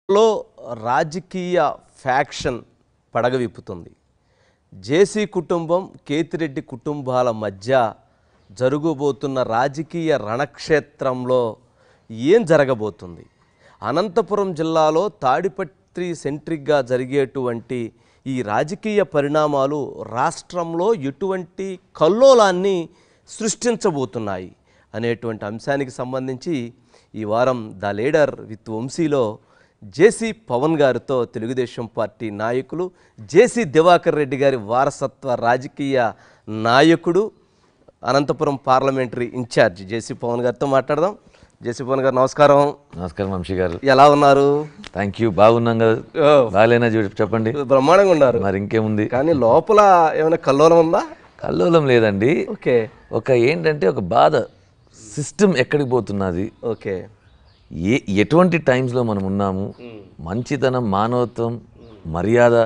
లో రాజకీయ ఫ్యాక్షన్ పడగవిప్పుతుంది. జేసీ కుటుంబం, కేతిరెడ్డి కుటుంబాల మధ్య జరగబోతున్న రాజకీయ రణక్షేత్రంలో ఏం జరగబోతుంది? అనంతపురం జిల్లాలో తాడిపత్రి సెంట్రిక్గా జరిగేటువంటి ఈ రాజకీయ పరిణామాలు రాష్ట్రంలో ఎటువంటి కల్లోలాన్ని సృష్టించబోతున్నాయి అనేటువంటి అంశానికి సంబంధించి ఈ వారం ద లీడర్ విత్ వంశీలో జేసీ పవన్ గారితో తెలుగుదేశం పార్టీ నాయకులు, జేసీ దివాకర్ రెడ్డి గారి వారసత్వ రాజకీయ నాయకుడు, అనంతపురం పార్లమెంటరీ ఇన్ఛార్జ్ జేసీ పవన్ గారితో మాట్లాడదాం. జేసీ పవన్ గారు నమస్కారం. నమస్కారం వంశీ గారు, ఎలా ఉన్నారు? Thank you. బాగున్నాం కదా, బాగాలేనా చెప్పండి. బ్రహ్మాండంగా ఉన్నారు. మరి ఇంకేముంది, కానీ లోపల ఏమైనా కల్లోలం ఉందా? కల్లోలం లేదండి. ఓకే, ఒక ఏంటంటే ఒక బాధ, సిస్టమ్ ఎక్కడికి పోతున్నది, ఓకే, ఎటువంటి టైమ్స్లో మనం ఉన్నాము, మంచితనం, మానవత్వం, మర్యాద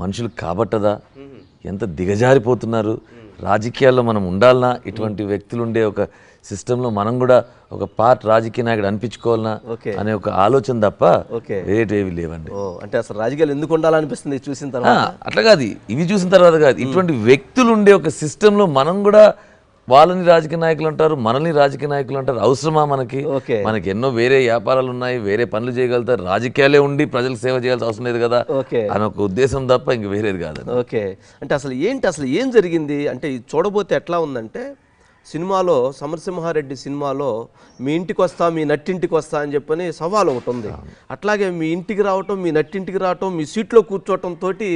మనుషులు కాబట్టదా, ఎంత దిగజారిపోతున్నారు, రాజకీయాల్లో మనం ఉండాలనా, ఇటువంటి వ్యక్తులు ఉండే ఒక సిస్టంలో మనం కూడా ఒక పార్ట్ రాజకీయ నాయకుడు అనిపించుకోవాలనా అనే ఒక ఆలోచన తప్ప వేరేవి లేవండి. అంటే అసలు రాజకీయాలు ఎందుకు ఉండాలనిపిస్తుంది చూసిన తర్వాత? అట్లా కాదు, ఇవి చూసిన తర్వాత కాదు, ఇటువంటి వ్యక్తులు ఉండే ఒక సిస్టంలో మనం కూడా వాళ్ళని రాజకీయ నాయకులు అంటారు, మనల్ని రాజకీయ నాయకులు అంటారు. అవసరమా మనకి? మనకి ఎన్నో వేరే వ్యాపారాలు ఉన్నాయి, వేరే పనులు చేయగలుగుతారు, రాజకీయాలే ఉండి ప్రజలకు సేవ చేయాల్సిన అవసరం లేదు కదా అని ఒక ఉద్దేశం తప్ప ఇంక వేరేది కాదు. ఓకే, అంటే అసలు ఏంటి, అసలు ఏం జరిగింది అంటే చూడబోతే ఎట్లా ఉందంటే, సినిమాలో సమరసింహారెడ్డి సినిమాలో మీ ఇంటికి వస్తా, మీ నట్టింటికి వస్తా అని చెప్పని సవాల్ ఒకటి ఉంది. అట్లాగే మీ ఇంటికి రావటం, మీ నట్టింటికి రావటం, మీ సీట్లో కూర్చోవటం తోటి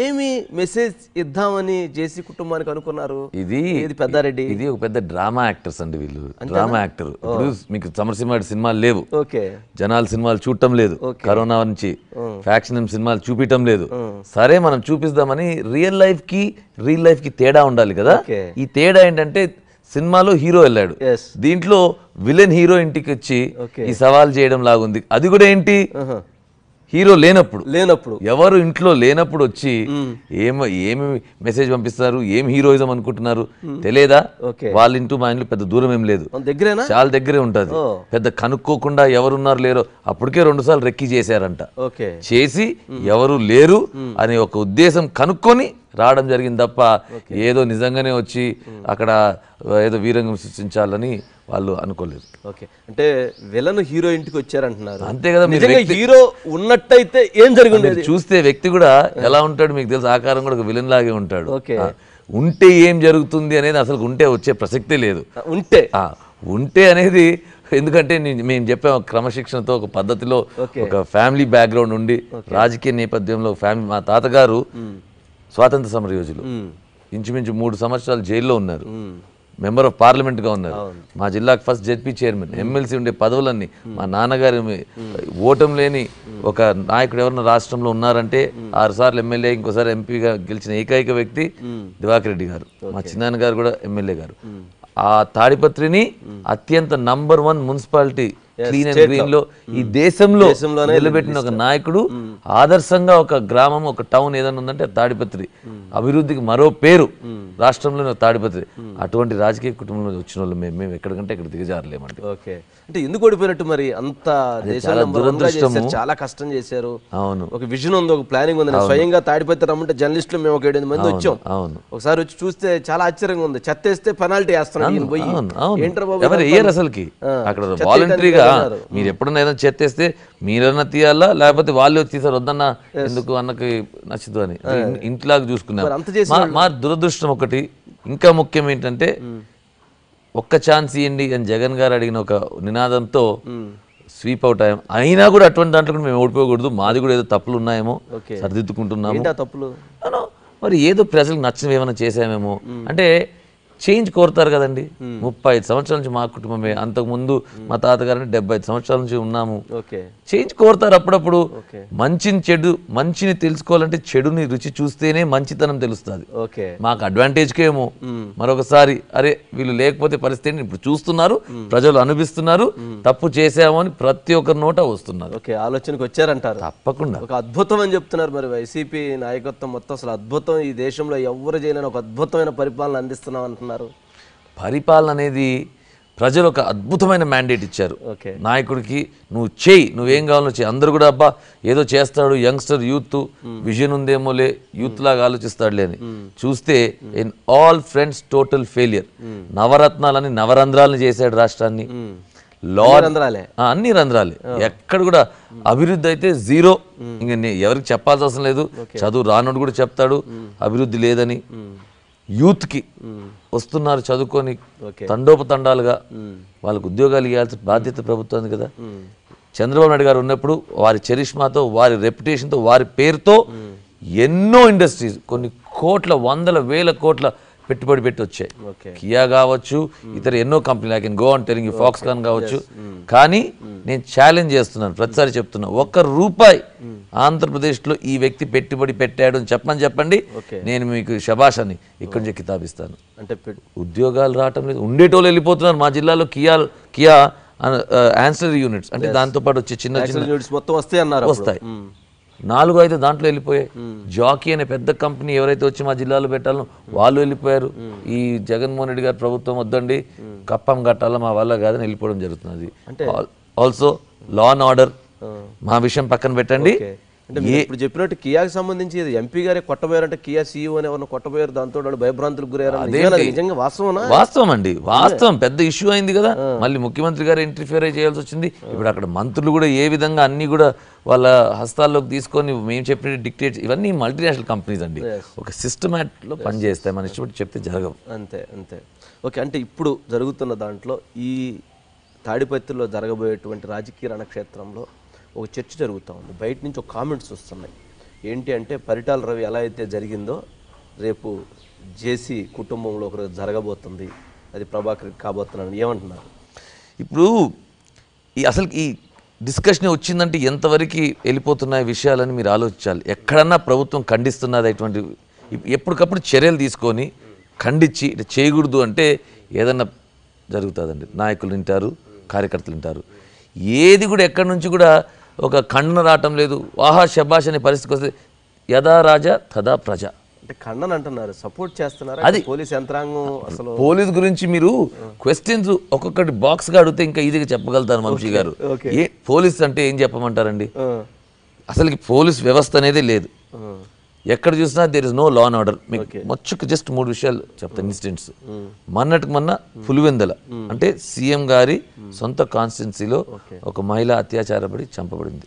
ఏమి మెసేజ్ ఇద్దామని జేసీ కుటుంబానికి అనుకున్నారు? ఇది పెద్దారెడ్డి, ఇది ఒక పెద్ద డ్రామా యాక్టర్స్ అండి వీళ్ళు, డ్రామా యాక్టర్. ఇప్పుడు మీకు సమరసింహారెడ్డి సినిమాలు లేవు, జనాలు సినిమాలు చూడటం లేదు, కరోనా నుంచి ఫ్యాక్షన్ సినిమాలు చూపించడం లేదు. సరే మనం చూపిస్తామని రియల్ లైఫ్ కి తేడా ఉండాలి కదా. ఈ తేడా ఏంటంటే, సినిమాలో హీరో వెళ్ళాడు, దీంట్లో విలన్ హీరో ఇంటికి వచ్చి ఈ సవాల్ చేయడం లాగుంది. అది కూడా ఏంటి, హీరో లేనప్పుడు ఎవరు ఇంట్లో లేనప్పుడు వచ్చి ఏమి మెసేజ్ పంపిస్తారు, ఏం హీరోయిజం అనుకుంటున్నారు తెలియదా? వాళ్ళ ఇంటూ మా ఇంట్లో పెద్ద దూరం ఏం లేదు, చాలా దగ్గరే ఉంటది. పెద్ద కనుక్కోకుండా ఎవరున్నారు లేరో అప్పటికే 2 సార్లు రెక్కి చేశారంట. చేసి ఎవరు లేరు అనే ఒక ఉద్దేశం కనుక్కొని రావడం జరిగింది తప్ప ఏదో నిజంగానే వచ్చి అక్కడ ఏదో వీరంగం సృష్టించాలని వాళ్ళు అనుకోలేదు. ఓకే, అంటే విలన్ హీరో ఇంటికి వచ్చారంటున్నారు, అంతే కదా. హీరో ఉన్నట్టయితే ఏం జరిగింది చూస్తే వ్యక్తి కూడా ఎలా ఉంటాడు మీకు తెలుసు, ఆకారం కూడా ఒక విలన్ లాగే ఉంటాడు. ఉంటే ఏం జరుగుతుంది అనేది అసలు ఉంటే వచ్చే ప్రసక్తే లేదు. ఉంటే అనేది ఎందుకంటే మేము చెప్పాం, క్రమశిక్షణతో ఒక పద్ధతిలో ఒక ఫ్యామిలీ బ్యాక్గ్రౌండ్ ఉండి రాజకీయ నేపథ్యంలో ఫ్యామిలీ. మా తాతగారు స్వాతంత్ర సమర యోధులు, ఇంచుమించు 3 సంవత్సరాలు జైల్లో ఉన్నారు, మెంబర్ ఆఫ్ పార్లమెంట్గా ఉన్నారు. మా జిల్లాకు ఫస్ట్ జెడ్పీ చైర్మన్, ఎమ్మెల్సీ ఉండే పదవులన్నీ మా నాన్నగారి ఓటం లేని ఒక నాయకుడు ఎవరన్నా రాష్ట్రంలో ఉన్నారంటే 6 సార్లు ఎమ్మెల్యే, ఇంకోసారి ఎంపీగా గెలిచిన ఏకైక వ్యక్తి దివాకర్ రెడ్డి గారు. మా చిన్నాన్న గారు కూడా ఎమ్మెల్యే గారు. ఆ తాడిపత్రిని అత్యంత number 1 municipality clean and green లో ఈ దేశంలో నిలబెట్టిన ఒక నాయకుడు. ఆదర్శంగా ఒక గ్రామం, ఒక టౌన్ ఏదైనా ఉందంటే తాడిపత్రి. అభివృద్ధికి మరో పేరు రాష్ట్రంలోనే తాడిపత్రి. అటువంటి రాజకీయ కుటుంబంలో వచ్చిన వాళ్ళు మేము ఎక్కడికంటే ఇక్కడ దిగజారలేమండి. ఓకే, అంటే ఎందుకు ఓడిపోయినట్టు మరి? అంత దురదృష్టం, చాలా కష్టం చేశారు. అవును, ఒక విజన్ ఉంది, ఒక ప్లానింగ్ ఉంది. స్వయంగా తాడిపత్రి రమ్మంటే జర్నలిస్టులు మేము ఒక 7 మంది వచ్చాం. అవును, ఒకసారి వచ్చి చూస్తే చాలా ఆశ్చర్యంగా ఉంది. చెత్త వేస్తే పెనాల్టీ వేస్తున్నాడు. అసలుకి అక్కడ వాలంటరీగా మీరు ఎప్పుడన్నా ఏదైనా చెత్తేస్తే మీరన్నా తీయాలా, లేకపోతే వాళ్ళు తీసారు వద్దన్నా ఎందుకు అన్నకి నచ్చదు అని ఇంట్లాగా చూసుకున్నారు. మా దురదృష్టం ఒకటి, ఇంకా ముఖ్యం ఏంటంటే, ఒక్క ఛాన్స్ ఇవ్వండి అని జగన్ గారు అడిగిన ఒక నినాదంతో స్వీప్ అవుట్ అయ్యాం. అయినా కూడా అటువంటి దాంట్లో కూడా మేము ఓడిపోకూడదు, మాది కూడా ఏదో తప్పులు ఉన్నాయేమో సరిదిద్దుకుంటున్నాము. మరి ఏదో ప్రజలకు నచ్చినవి ఏమైనా చేసామేమో అంటే చేంజ్ కోరుతారు కదండి. 35 సంవత్సరాల నుంచి మా కుటుంబమే, అంతకుముందు మా తాతగారిని 75 సంవత్సరాల నుంచి ఉన్నాము. చేంజ్ కోరుతారు అప్పుడప్పుడు. మంచిని తెలుసుకోవాలంటే చెడుని రుచి చూస్తేనే మంచితనం తెలుస్తుంది. మాకు అడ్వాంటేజ్కేమో మరొకసారి అరే వీళ్ళు లేకపోతే పరిస్థితిని ఇప్పుడు చూస్తున్నారు, ప్రజలు అనుభవిస్తున్నారు, తప్పు చేసామో అని ప్రతి ఒక్కరి నోట వస్తున్నారు. ఆలోచనకు వచ్చారంటారు. తప్పకుండా ఒక అద్భుతం అని చెప్తున్నారు. మరి వైసీపీ నాయకత్వం మొత్తం అసలు అద్భుతం, ఈ దేశంలో ఎవరు చేయలేని ఒక అద్భుతమైన పరిపాలన అందిస్తున్నాం అంటున్నారు. పరిపాలన అనేది ప్రజలు ఒక అద్భుతమైన మ్యాండేట్ ఇచ్చారు ఓకే నాయకుడికి, నువ్వు చేయి, నువ్వేం కావాలో చేయి. అందరూ కూడా అబ్బా ఏదో చేస్తాడు యంగ్స్టర్, యూత్ విజన్ ఉందేమోలే, యూత్ లాగా ఆలోచిస్తాడులే అని చూస్తే in all fronts total failure. నవరత్నాలని నవరంధ్రాలను చేశాడు రాష్ట్రాన్ని. అన్ని రంధ్రాలే, ఎక్కడ కూడా అభివృద్ధి అయితే జీరో. ఇంక ఎవరికి చెప్పాల్సిన అవసరం లేదు, చదువు రానుడు కూడా చెప్తాడు అభివృద్ధి లేదని. యూత్కి వస్తున్నారు చదువుకొని తండోపతండాలుగా, వాళ్ళకు ఉద్యోగాలు ఇవ్వాల్సిన బాధ్యత ప్రభుత్వానికి కదా. చంద్రబాబు నాయుడు గారు ఉన్నప్పుడు వారి చరిష్మాతో, వారి రెప్యుటేషన్తో, వారి పేరుతో ఎన్నో ఇండస్ట్రీస్, కొన్ని కోట్ల, వందల వేల కోట్ల పెట్టుబడి పెట్టి వచ్చాయి. కియా కావచ్చు, ఇతర ఎన్నో కంపెనీలు, I can go on telling you, Foxconn కావచ్చు. కానీ నేను ఛాలెంజ్ చేస్తున్నాను, ప్రతిసారి చెప్తున్నా, ₹1 ఆంధ్రప్రదేశ్లో ఈ వ్యక్తి పెట్టుబడి పెట్టాడు అని చెప్పండి, నేను మీకు శబాష్ అని ఇక్కడి నుంచి కితాబిస్తాను. అంటే ఉద్యోగాలు రావటం లేదు, ఉండేటోళ్ళు వెళ్ళిపోతున్నారు. మా జిల్లాలో కియా ఆన్సిలరీ యూనిట్స్ అంటే దాంతోపాటు వచ్చే చిన్న చిన్న యూనిట్స్ మొత్తం వస్తాయి అన్నారు, వస్తాయి. 4-5 దాంట్లో వెళ్ళిపోయాయి. జాకీ అనే పెద్ద కంపెనీ ఎవరైతే వచ్చి మా జిల్లాలో పెట్టాలో వాళ్ళు వెళ్ళిపోయారు. ఈ జగన్మోహన్ రెడ్డి గారి ప్రభుత్వం వద్దండి, కప్పం కట్టాలా, మా వల్ల కాదని వెళ్ళిపోవడం జరుగుతున్నది. ఆల్సో లా అండ్ ఆర్డర్, మా విషయం పక్కన పెట్టండి. అంటే ఇప్పుడు చెప్పినట్టు కియాకి సంబంధించి ఎంపీ గారే కొట్టబోయారంటే, కియా సీఈఓ అని ఎవరిని కొట్టబోయారు, దాంతో భయభ్రాంతులకు గురయ్యారు. నిజంగా వాస్తవం అండి, వాస్తవం. పెద్ద ఇష్యూ అయింది కదా, మళ్ళీ ముఖ్యమంత్రి గారు ఇంటర్ఫియర్ చేయాల్సి వచ్చింది. ఇప్పుడు అక్కడ మంత్రులు కూడా ఏ విధంగా అన్ని కూడా వాళ్ళ హస్తాల్లోకి తీసుకొని మేము చెప్పిన డిక్టేట్, ఇవన్నీ మల్టీనేషనల్ కంపెనీస్ అండి, ఒక సిస్టమాటిక్లో పనిచేస్తాయి. మన ఇష్టపడి చెప్తే జరగవు. అంతే అంతే. ఓకే, అంటే ఇప్పుడు జరుగుతున్న దాంట్లో ఈ తాడిపత్రిలో జరగబోయేటువంటి రాజకీయ రణక్షేత్రంలో ఒక చర్చ జరుగుతూ ఉంది. బయట నుంచి ఒక కామెంట్స్ వస్తున్నాయి. ఏంటి అంటే, పరిటాల రవి ఎలా అయితే జరిగిందో రేపు జేసీ కుటుంబంలో ఒకరోజు జరగబోతుంది, అది ప్రభాకర్ కాబోతున్నాను, ఏమంటున్నారు? ఇప్పుడు అసలు ఈ డిస్కషన్ వచ్చిందంటే ఎంతవరకు వెళ్ళిపోతున్నాయి విషయాలని మీరు ఆలోచించాలి. ఎక్కడన్నా ప్రభుత్వం ఖండిస్తున్నది అటువంటి ఎప్పటికప్పుడు చర్యలు తీసుకొని ఖండించి ఇట్లా చేయకూడదు అంటే ఏదన్నా జరుగుతుందండి. నాయకులు వింటారు, కార్యకర్తలు వింటారు. ఏది కూడా ఎక్కడి నుంచి కూడా ఒక ఖండన రావటం లేదు. వాహా శబాష్ అనే పరిస్థితికి వస్తే యథా రాజా తదా ప్రజ అంటే ఖండన అంటున్నారు, సపోర్ట్ చేస్తున్నారు. అది పోలీస్ యంత్రాంగం. అసలు పోలీస్ గురించి మీరు క్వశ్చన్స్ ఒక్కొక్కటి బాక్స్గా అడిగితే ఇంకా ఈజీగా చెప్పగలుగుతారు వంశీ గారు. పోలీస్ అంటే ఏం చెప్పమంటారండి? అసలు పోలీస్ వ్యవస్థ అనేది లేదు. ఎక్కడ చూసినా there is no law and order. మీకు మొచ్చుకు జస్ట్ 3 విషయాలు చెప్తాను, ఇన్సిడెంట్స్. మొన్న పులివెందల అంటే సీఎం గారి సొంత కాన్స్టిట్యున్సీలో ఒక మహిళ అత్యాచారపడి చంపబడింది.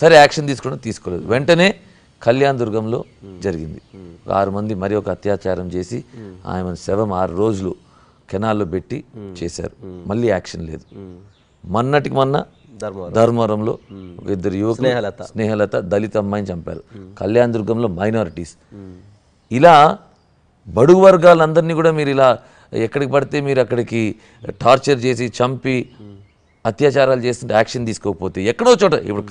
సరే యాక్షన్ తీసుకోలేదు. వెంటనే కళ్యాణ్ దుర్గంలో జరిగింది. 6 మంది మరి ఒక అత్యాచారం చేసి ఆమె శవం 6 రోజులు కెనాల్లో పెట్టి చేశారు. మళ్ళీ యాక్షన్ లేదు. మొన్న ధర్మవరంలో 2 యువకులు, స్నేహలత దళిత అమ్మాయిని చంపారు. కళ్యాణ్ దుర్గంలో మైనారిటీస్. ఇలా బడుగు వర్గాలందరినీ కూడా మీరు ఇలా ఎక్కడికి పడితే మీరు అక్కడికి టార్చర్ చేసి చంపి అత్యాచారాలు చేస్తుంటే యాక్షన్ తీసుకోకపోతే, ఎక్కడో చోట ఇప్పుడు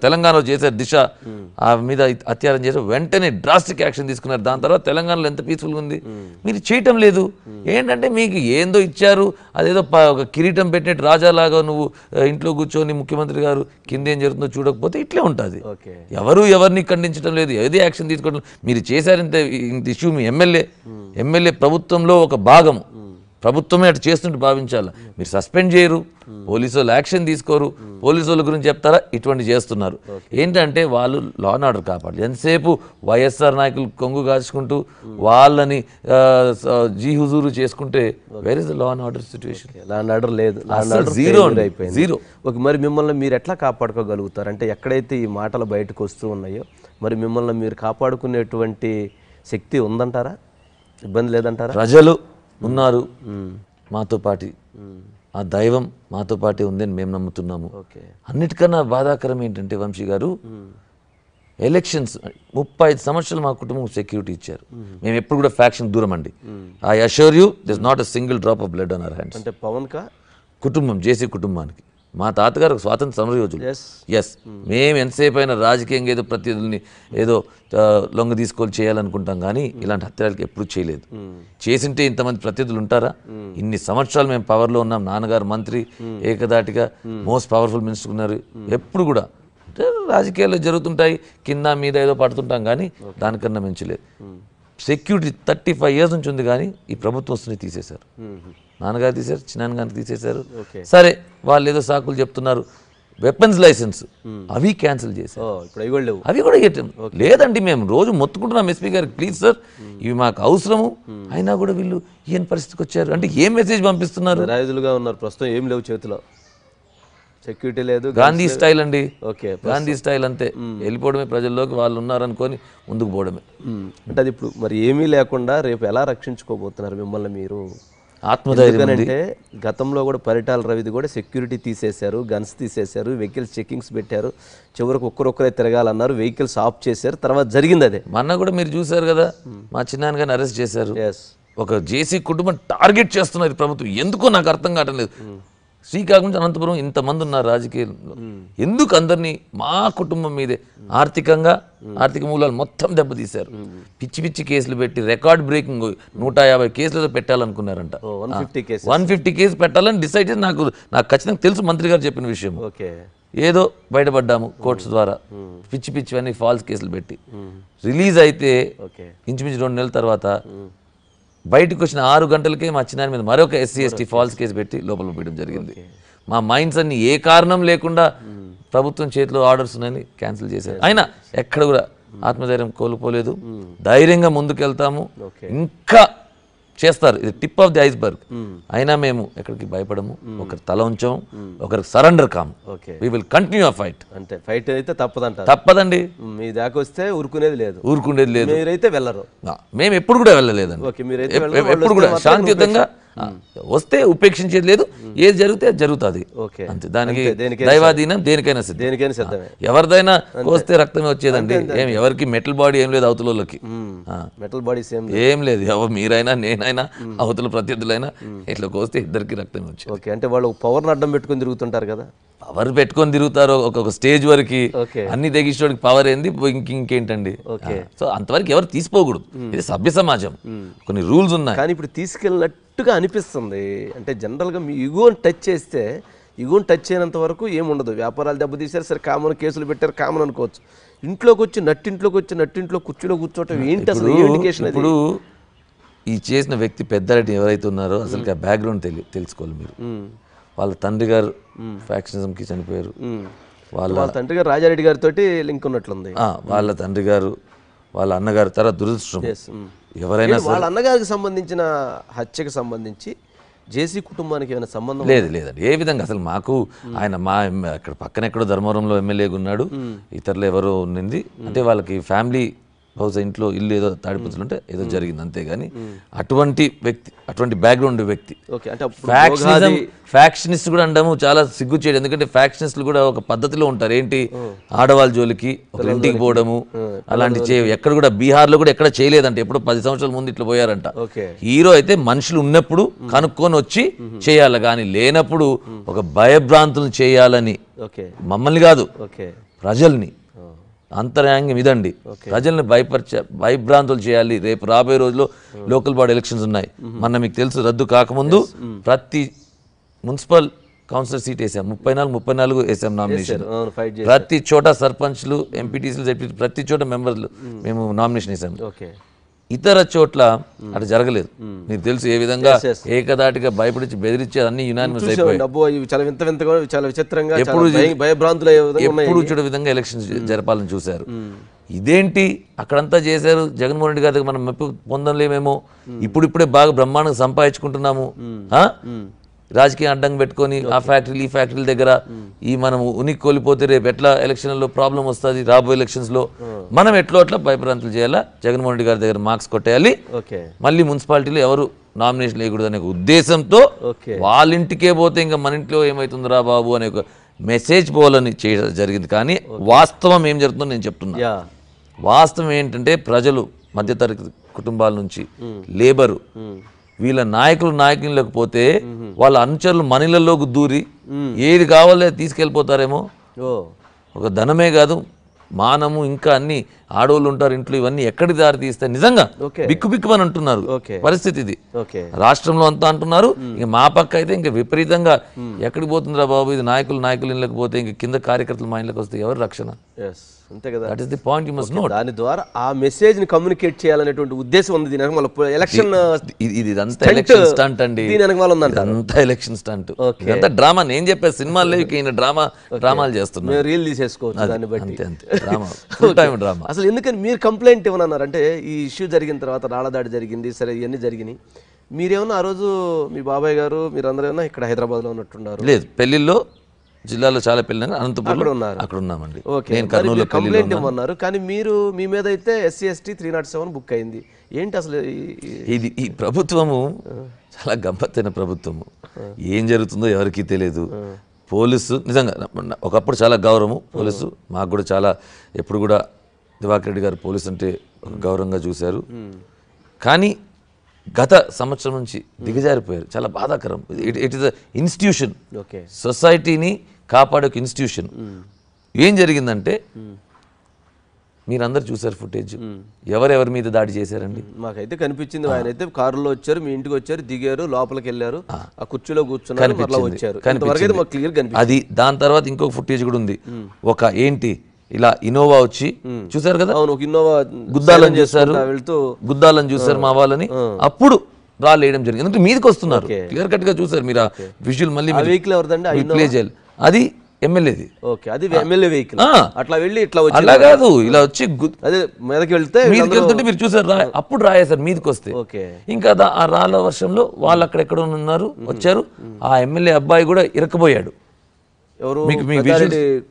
తెలంగాణలో చేశారు దిశ, ఆ మీద అత్యాచారం చేశారు, వెంటనే డ్రాస్టిక్ యాక్షన్ తీసుకున్నారు. దాని తర్వాత తెలంగాణలో ఎంత పీస్ఫుల్గా ఉంది. మీరు చేయటం లేదు. ఏంటంటే మీకు ఏందో ఇచ్చారు, అదేదో ఒక కిరీటం పెట్టినట్టు రాజాలాగా నువ్వు ఇంట్లో కూర్చొని ముఖ్యమంత్రి గారు కింద ఏం జరుగుతుందో చూడకపోతే ఇట్లే ఉంటుంది. ఎవరు ఎవరిని ఖండించడం లేదు, ఏది యాక్షన్ తీసుకోవడం. మీరు చేశారు ఇంత ఇష్యూ. మీ ఎమ్మెల్యే ప్రభుత్వంలో ఒక భాగం, ప్రభుత్వమే అటు చేస్తుంటే భావించాలి. మీరు సస్పెండ్ చేయరు, పోలీసు వాళ్ళు యాక్షన్ తీసుకోరు, పోలీసు వాళ్ళ గురించి చెప్తారా, ఇటువంటి చేస్తున్నారు. ఏంటంటే వాళ్ళు లా అండ్ ఆర్డర్ కాపాడాలి. ఎంతసేపు వైఎస్ఆర్ నాయకులు కొంగు కాచుకుంటూ వాళ్ళని జీ హుజూరు చేసుకుంటే where is the law and order situation? Law and order లేదు, జీరో. ఓకే, మరి మిమ్మల్ని మీరు ఎట్లా కాపాడుకోగలుగుతారు? అంటే ఎక్కడైతే ఈ మాటలు బయటకు వస్తూ ఉన్నాయో మరి మిమ్మల్ని మీరు కాపాడుకునేటువంటి శక్తి ఉందంటారా? ఇబ్బంది లేదంటారా? ప్రజలు ఉన్నారు మాతో పాటి, ఆ దైవం మాతో పాటే ఉందని మేము నమ్ముతున్నాము. అన్నిటికన్నా బాధాకరం ఏంటంటే వంశీ గారు, ఎలక్షన్స్ 35 సంవత్సరాలు మా కుటుంబం సెక్యూరిటీ ఇచ్చారు. మేము ఎప్పుడు కూడా ఫ్యాక్షన్ దూరం అండి. I assure you this not a single drop of blood on our hands. అంటే పవన్ కా కుటుంబం, జేసీ కుటుంబానికి, మా తాతగారు స్వాతంత్ర సమరయోధులు. ఎస్, మేము ఎంతసేపు అయినా రాజకీయంగా ఏదో ప్రతినిధుల్ని ఏదో లొంగ తీసుకొని చేయాలనుకుంటాం, కానీ ఇలాంటి హత్యలకు ఎప్పుడు చేయలేదు. చేసింటే ఇంతమంది ప్రతినిధులు ఉంటారా? ఇన్ని సంవత్సరాలు మేము పవర్లో ఉన్నాం. నాన్నగారు మంత్రి, ఏకదాటిగా మోస్ట్ పవర్ఫుల్ మినిస్టర్ ఉన్నారు. ఎప్పుడు కూడా రాజకీయాల్లో జరుగుతుంటాయి, కింద మీద ఏదో పడుతుంటాం, కానీ దానికన్నా మించలేదు. సెక్యూరిటీ 35 years నుంచి ఉంది, కానీ ఈ ప్రభుత్వం వస్తుంది తీసేశారు. నాన్నగారు తీశారు, చిన్నాన్నగారు తీసేశారు. సరే వాళ్ళు ఏదో సాకులు చెప్తున్నారు, వెపన్స్ లైసెన్స్ అవి క్యాన్సిల్ చేశారు. అవి కూడా లేదండి, మేము రోజు మొత్తుకుంటున్నాం ఎస్పీ గారికి, ప్లీజ్ సార్ ఇవి మాకు అవసరము, అయినా కూడా వీళ్ళు ఏం పరిస్థితికి వచ్చారు అంటే ఏం మెసేజ్ పంపిస్తున్నారు? రాయుధులుగా ఉన్నారు ప్రస్తుతం, ఏం లేవు చేతిలో, సెక్యూరిటీ లేదు. గాంధీ స్టైల్ అండి, గాంధీ స్టైల్ అంతే, వెళ్ళిపోవడమే, ప్రజల్లోకి వాళ్ళు ఉన్నారనుకొని ముందుకు పోవడమే. అంటే అది ఇప్పుడు మరి ఏమీ లేకుండా రేపు ఎలా రక్షించుకోబోతున్నారు మిమ్మల్ని మీరు? ఆత్మధైర్యం అంటే గతంలో కూడా పరిటాల రవిది కూడా సెక్యూరిటీ తీసేశారు, గన్స్ తీసేశారు, వెహికల్స్ చెకింగ్స్ పెట్టారు, చివరికి ఒక్కరొక్కరే తిరగాలన్నారు, వెహికల్స్ ఆఫ్ చేశారు, తర్వాత జరిగింది అదే. మొన్న కూడా మీరు చూశారు కదా, మా చిన్నాన్నగారిని అరెస్ట్ చేశారు. ఒక జేసీ కుటుంబం టార్గెట్ చేస్తున్నది ప్రభుత్వం, ఎందుకో నాకు అర్థం కావట్లేదు. శ్రీకాకుళం నుంచి అనంతపురం ఇంతమంది ఉన్నారు రాజకీయాల్లో, ఎందుకు అందరినీ మా కుటుంబం మీదే ఆర్థిక మూలాలు మొత్తం దెబ్బతీశారు. పిచ్చి పిచ్చి కేసులు పెట్టి రికార్డ్ బ్రేకింగ్ 150 కేసులు పెట్టాలనుకున్నారంట. 150 కేసు పెట్టాలని డిసైడ్ చేసి నాకు ఖచ్చితంగా తెలుసు, మంత్రి గారు చెప్పిన విషయం. ఏదో బయటపడ్డాము కోర్ట్స్ ద్వారా, పిచ్చి పిచ్చి అన్ని ఫాల్స్ కేసులు పెట్టి. రిలీజ్ అయితే ఇంచుమించు 2 నెలల తర్వాత బయటకు వచ్చిన 6 గంటలకే మా చిన్నారి మీద మరొక SC/ST ఫాల్స్ కేసు పెట్టి లోపల పెట్టడం జరిగింది. మా మైండ్స్ అన్ని ఏ కారణం లేకుండా ప్రభుత్వం చేతిలో ఆర్డర్స్ ఉన్నాయని క్యాన్సిల్ చేశారు. అయినా ఎక్కడ కూడా ఆత్మధైర్యం కోల్పోలేదు, ధైర్యంగా ముందుకెళ్తాము, ఇంకా చేస్తారు. ఇది టిప్ ఆఫ్ ది ఐస్బర్గ్. అయినా మేము ఎక్కడికి భయపడము, ఒకరి తల ఉంచాము, ఒకరికి సరెండర్ కాము. వి విల్ కంటిన్యూ ఆ ఫైట్. అంటే ఫైట్ అయితే తప్పదండి. మీ దాకా వస్తే ఊరుకునేది లేదు. మీరైతే వెళ్ళరు, మేము ఎప్పుడు కూడా వెళ్ళలేదండి. ఎప్పుడు కూడా శాంతియుతంగా వస్తే ఉపేక్షించేది లేదు, ఏది జరిగితే అది జరుగుతుంది అంతే. దానికి దైవాధీనం దేనికైనా సిద్ధం. ఎవరిదైనా వస్తే రక్తమే వచ్చేదండి. ఎవరికి మెటల్ బాడీ ఏం లేదు, అవతలకి మెటల్ బాడీస్ ఏం లేదు. మీరైనా నేనైనా అవతల ప్రత్యర్థులైనా ఇట్లా కోస్తే ఇద్దరికి రక్తమే వచ్చేది. అంటే వాళ్ళు పవర్ అడ్డం పెట్టుకుని తిరుగుతుంటారు కదా, పవర్ పెట్టుకొని తిరుగుతారు ఒక స్టేజ్ వరకు. అన్ని తెగించడానికి పవర్ ఏంది, ఇంకేంటండి. సో అంతవరకు ఎవరు తీసిపోకూడదు, ఇది సభ్య సమాజం, కొన్ని రూల్స్ ఉన్నాయి. కానీ ఇప్పుడు తీసుకెళ్ళినట్టుగా అనిపిస్తుంది. అంటే జనరల్గా మీ ఈగోని టచ్ చేస్తే, ఈగోని టచ్ చేయనంత వరకు ఏముండదు. వ్యాపారాలు దెబ్బతీశారు, సరే కామన్ కేసులు పెట్టారు, కామన్ అనుకోవచ్చు. ఇంట్లోకి వచ్చి నట్టింట్లో కుర్చీలో కూర్చోవటం ఏంటి అసలు? ఇప్పుడు ఈ చేసిన వ్యక్తి పెద్దారెడ్డి ఎవరైతే ఉన్నారో అసలు ఆ బ్యాక్గ్రౌండ్ తెలుసుకోవాలి మీరు. వాళ్ళ తండ్రి గారు ఫ్యాక్షనిజంకి చనిపోయారు. వాళ్ళ తండ్రి గారు రాజారెడ్డి గారితో లింక్ ఉన్నట్లుంది. వాళ్ళ తండ్రి గారు, వాళ్ళ అన్నగారు, తర్వాత దురదృష్టం ఎవరైనా వాళ్ళ అన్నగారికి సంబంధించిన హత్యకు సంబంధించి జేసీ కుటుంబానికి ఏమైనా సంబంధం లేదండి. ఏ విధంగా అసలు మాకు ఆయన అక్కడ పక్కన ఎక్కడో ధర్మవరంలో ఎమ్మెల్యేగా ఉన్నాడు, ఇతరులు ఎవరో ఉన్నింది. అంటే వాళ్ళకి ఫ్యామిలీ బహుశా ఇంట్లో ఇల్లు ఏదో తాడిపత్రులు ఉంటే ఏదో జరిగింది, అంతేగాని అటువంటి వ్యక్తి, అటువంటి బ్యాక్గ్రౌండ్ వ్యక్తి. ఫ్యాక్షనిస్ట్ కూడా అంటాము, చాలా సిగ్గు చేయడం. ఎందుకంటే ఫ్యాక్షనిస్టులు కూడా ఒక పద్ధతిలో ఉంటారు. ఏంటి, ఆడవాళ్ళ జోలికి ఒక ఇంటికి పోవడము అలాంటి ఎక్కడ కూడా బీహార్లో కూడా ఎక్కడ చేయలేదంట. ఎప్పుడు 10 సంవత్సరాల ముందు ఇట్లా పోయారంట. హీరో అయితే మనుషులు ఉన్నప్పుడు కనుక్కొని వచ్చి చేయాలి, కానీ లేనప్పుడు ఒక భయభ్రాంతులు చేయాలని, మమ్మల్ని కాదు ప్రజల్ని, అంతర్యాంగం ఇదండి. ప్రజల్ని భయభ్రాంతులు చేయాలి. రేపు రాబోయే రోజుల్లో లోకల్ బాడీ ఎలక్షన్స్ ఉన్నాయి. మొన్న మీకు తెలుసు, రద్దు కాకముందు ప్రతి మున్సిపల్ కౌన్సిలర్ సీట్ వేసాం, 34 వేసాం నామినేషన్. ప్రతి చోట సర్పంచ్లు, ఎంపీటీసీలు, ప్రతి చోట మెంబర్లు మేము నామినేషన్ వేసాం. ఇతర చోట్ల అటు జరగలేదు. మీకు తెలుసు ఏ విధంగా ఏకదాటిగా భయపడి బెదిరించి అన్ని యునానిమస్ అయిపోయాయి. ఎప్పుడు చూడ విధంగా ఎలక్షన్స్ జరపాలని చూశారు. ఇదేంటి అక్కడంతా చేశారు. జగన్మోహన్ రెడ్డి గారి దగ్గర మనం మెప్పు పొందలేమేమో, ఇప్పుడిప్పుడే బాగా బ్రహ్మాండంగా సంపాదించుకుంటున్నాము. రాజకీయ అడ్డం పెట్టుకొని ఆ ఫ్యాక్టరీలు ఈ ఫ్యాక్టరీల దగ్గర ఈ మనం ఉనికి కోల్పోతే రేపు ఎట్లా ఎలక్షన్లో ప్రాబ్లం వస్తుంది. రాబోయే ఎలక్షన్స్లో మనం ఎట్లా భయభ్రాంతులు చేయాలా, జగన్మోహన్ రెడ్డి గారి దగ్గర మార్క్స్ కొట్టేయాలి, మళ్ళీ మున్సిపాలిటీలో ఎవరు నామినేషన్ వేయకూడదు అనే ఉద్దేశంతో వాళ్ళ ఇంటికే పోతే ఇంకా మన ఇంట్లో ఏమవుతుందిరా బాబు అనే ఒక మెసేజ్ పోవాలని చేయడం జరిగింది. కానీ వాస్తవం ఏం జరుగుతుందో నేను చెప్తున్నా. వాస్తవం ఏంటంటే ప్రజలు, మధ్యతరగతి కుటుంబాల నుంచి లేబరు, వీళ్ళ నాయకులకు పోతే వాళ్ళ అనుచరులు మనీలలోకి దూరి ఏది కావాలో తీసుకెళ్ళిపోతారేమో. ఒక ధనమే కాదు, మానము, ఇంకా అన్ని ఆడవాళ్ళు ఉంటారు ఇంట్లో, ఇవన్నీ ఎక్కడి దారి తీస్తాయి? నిజంగా బిక్కుబిక్కుమని అంటున్నారు పరిస్థితి ఇది. రాష్ట్రంలో అంతా అంటున్నారు. ఇంక మా పక్క అయితే ఇంకా విపరీతంగా ఎక్కడికి పోతుందిరా బాబు, ఇది నాయకులు ఇళ్ళకి పోతే ఇంక కింద కార్యకర్తలు మా ఇళ్ళకి వస్తే ఎవరు రక్షణ? అంతే కదా, that is the point you must note. దాని ద్వారా ఆ మెసేజ్ ని కమ్యూనికేట్ చేయాలనేటువంటి ఉద్దేశం ఉంది. దీని వెనక ఎలక్షన్, ఇదంతా ఎలక్షన్ స్టంట్ అండి, దీని వెనక అంతా ఎలక్షన్ స్టంట్, ఇదంతా డ్రామా. నేను చెప్పే సినిమాల్లో ఈయన డ్రామాలు చేస్తున్నారు, రీల్ తీసేసుకోవచ్చు దాన్ని బట్టి. అంతే డ్రామా, ఫుల్ టైం డ్రామా. అసలు ఎందుకని మీరు కంప్లైంట్ ఇవ్వనన్నారు అంటే, ఈ ఇష్యూ జరిగిన తర్వాత రాళ్ళదాడి జరిగింది, సరే ఇవన్నీ జరిగినాయి, మీరేమన్నా ఆ రోజు మీ బాబాయ్ గారు మీరందరూ ఏమన్నా ఇక్కడ హైదరాబాద్లో ఉన్నట్టున్నారు? లేదు, పెళ్లిలో జిల్లాలో చాలా పెళ్ళి అనంతపురం ఉన్నారు, అక్కడ ఉన్నామండి. నేను కర్నూలులో కంప్లైంట్ ఇవ్వమన్నారు, కానీ మీరు మీ మీద అయితే SC/ST 307 బుక్ అయింది. ఏంటి అసలు ఇది? ఈ ప్రభుత్వము చాలా గమ్మత్తైన ప్రభుత్వము. ఏం జరుగుతుందో ఎవరికీ తెలియదు. పోలీసు నిజంగా ఒకప్పుడు చాలా గౌరవము పోలీసు, మాకు కూడా చాలా, ఎప్పుడు కూడా దివాకర్ రెడ్డి గారు పోలీసు అంటే గౌరవంగా చూశారు. కానీ గత సంవత్సరం నుంచి దిగజారిపోయారు, చాలా బాధాకరం. ఇట్ ఈస్ అ ఇన్స్టిట్యూషన్, సొసైటీని కాపాడే ఒక ఇన్స్టిట్యూషన్. ఏం జరిగిందంటే మీరందరూ చూసారు ఫుటేజ్, ఎవరెవరి మీద దాడి చేశారండి? మాకైతే కనిపించింది, ఆయన అయితే కారులో వచ్చారు, మీ ఇంటికి వచ్చారు, దిగారు, లోపలికి వెళ్ళారు, ఆ కుర్చీలో కూర్చున్నారు, వచ్చారు. అది దాని తర్వాత ఇంకొక ఫుటేజ్ కూడా ఉంది. ఒక ఏంటి ఇలా ఇన్నోవా వచ్చి చూసారు కదా, ఇన్నోవా గుద్దాలని చూసారు మా వాళ్ళని, అప్పుడు రాళ్ళు వేయడం జరిగింది. ఎందుకంటే మీదకి వస్తున్నారు, క్లియర్ కట్ గా చూసారు మీరు. ఆ విజువల్ మళ్ళీ ప్లే చేయాలి. అది ఎమ్మెల్యేది, అట్లా వెళ్ళి ఇట్లా అలా కాదు, ఇలా వచ్చి మీదకి వెళ్తుంటే మీరు చూసారు, అప్పుడు రాయేసారు మీదకి వస్తే. ఇంకా ఆ రాళ్ళ వర్షంలో వాళ్ళు అక్కడెక్కడ ఉన్నారు, వచ్చారు. ఆ ఎమ్మెల్యే అబ్బాయి కూడా ఇరకపోయాడు,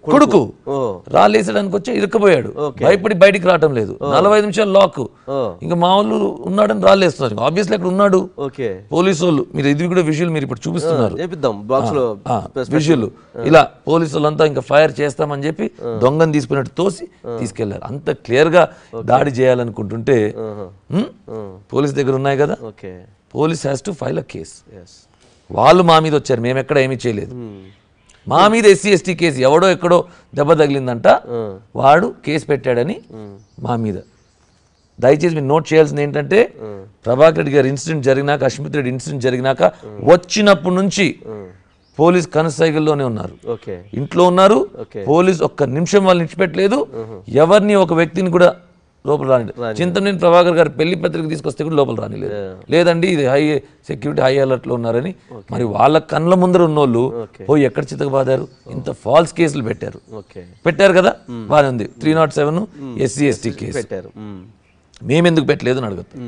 కొడుకు రాళ్ళేసడానికి వచ్చి ఇరుక్కుపోయాడు, భయపడి బయటికి రావటం లేదు. 45 నిమిషాలు లాక్. ఇంకా మా వాళ్ళు ఉన్నాడని రాళ్ళేస్తున్నారు. ఆబ్వియస్లీ అక్కడ ఉన్నాడు పోలీసు వాళ్ళు. మీరు ఇది కూడా విజువల్ మీరు ఇప్పుడు చూపిస్తున్నారు, విజువల్. ఇలా పోలీసు వాళ్ళంతా ఇంకా ఫైర్ చేస్తామని చెప్పి దొంగని తీసుకున్నట్టు తోసి తీసుకెళ్లారు. అంత క్లియర్ గా దాడి చేయాలనుకుంటుంటే పోలీస్ దగ్గర ఉన్నాయి కదా, police has to file a case. వాళ్ళు మా మీద వచ్చారు, మేము ఎక్కడ ఏమీ చేయలేదు. మా మీద SC/ST కేసు, ఎవడో ఎక్కడో దెబ్బ తగిలిందంట, వాడు కేసు పెట్టాడని మా మీద. దయచేసి మీరు నోట్ చేయాల్సింది ఏంటంటే, ప్రభాకర్ రెడ్డి గారి ఇన్సిడెంట్ జరిగినాక, అశ్మిత్ రెడ్డి ఇన్సిడెంట్ జరిగినాక వచ్చినప్పటి నుంచి పోలీస్ కనసైకిల్లోనే ఉన్నారు, ఇంట్లో ఉన్నారు. పోలీస్ ఒక్క నిమిషం వాళ్ళని విడిచిపెట్టలేదు. ఎవరిని ఒక వ్యక్తిని కూడా లోపల రానిలేదు. చింతమనేని ప్రభాకర్ గారు పెళ్లి పత్రిక తీసుకొస్తే కూడా లోపల రానిలేదు. లేదండి ఇది హై సెక్యూరిటీ, హై అలర్ట్లో ఉన్నారని. మరి వాళ్ళ కళ్ళ ముందర ఉన్నోళ్ళు పోయి ఎక్కడ చితకబాదారు? ఇంత ఫాల్స్ కేసులు పెట్టారు కదా, బాగానే ఉంది. 307 SC/ST కేసు మేమెందుకు పెట్టలేదు అని అడుగుతాం.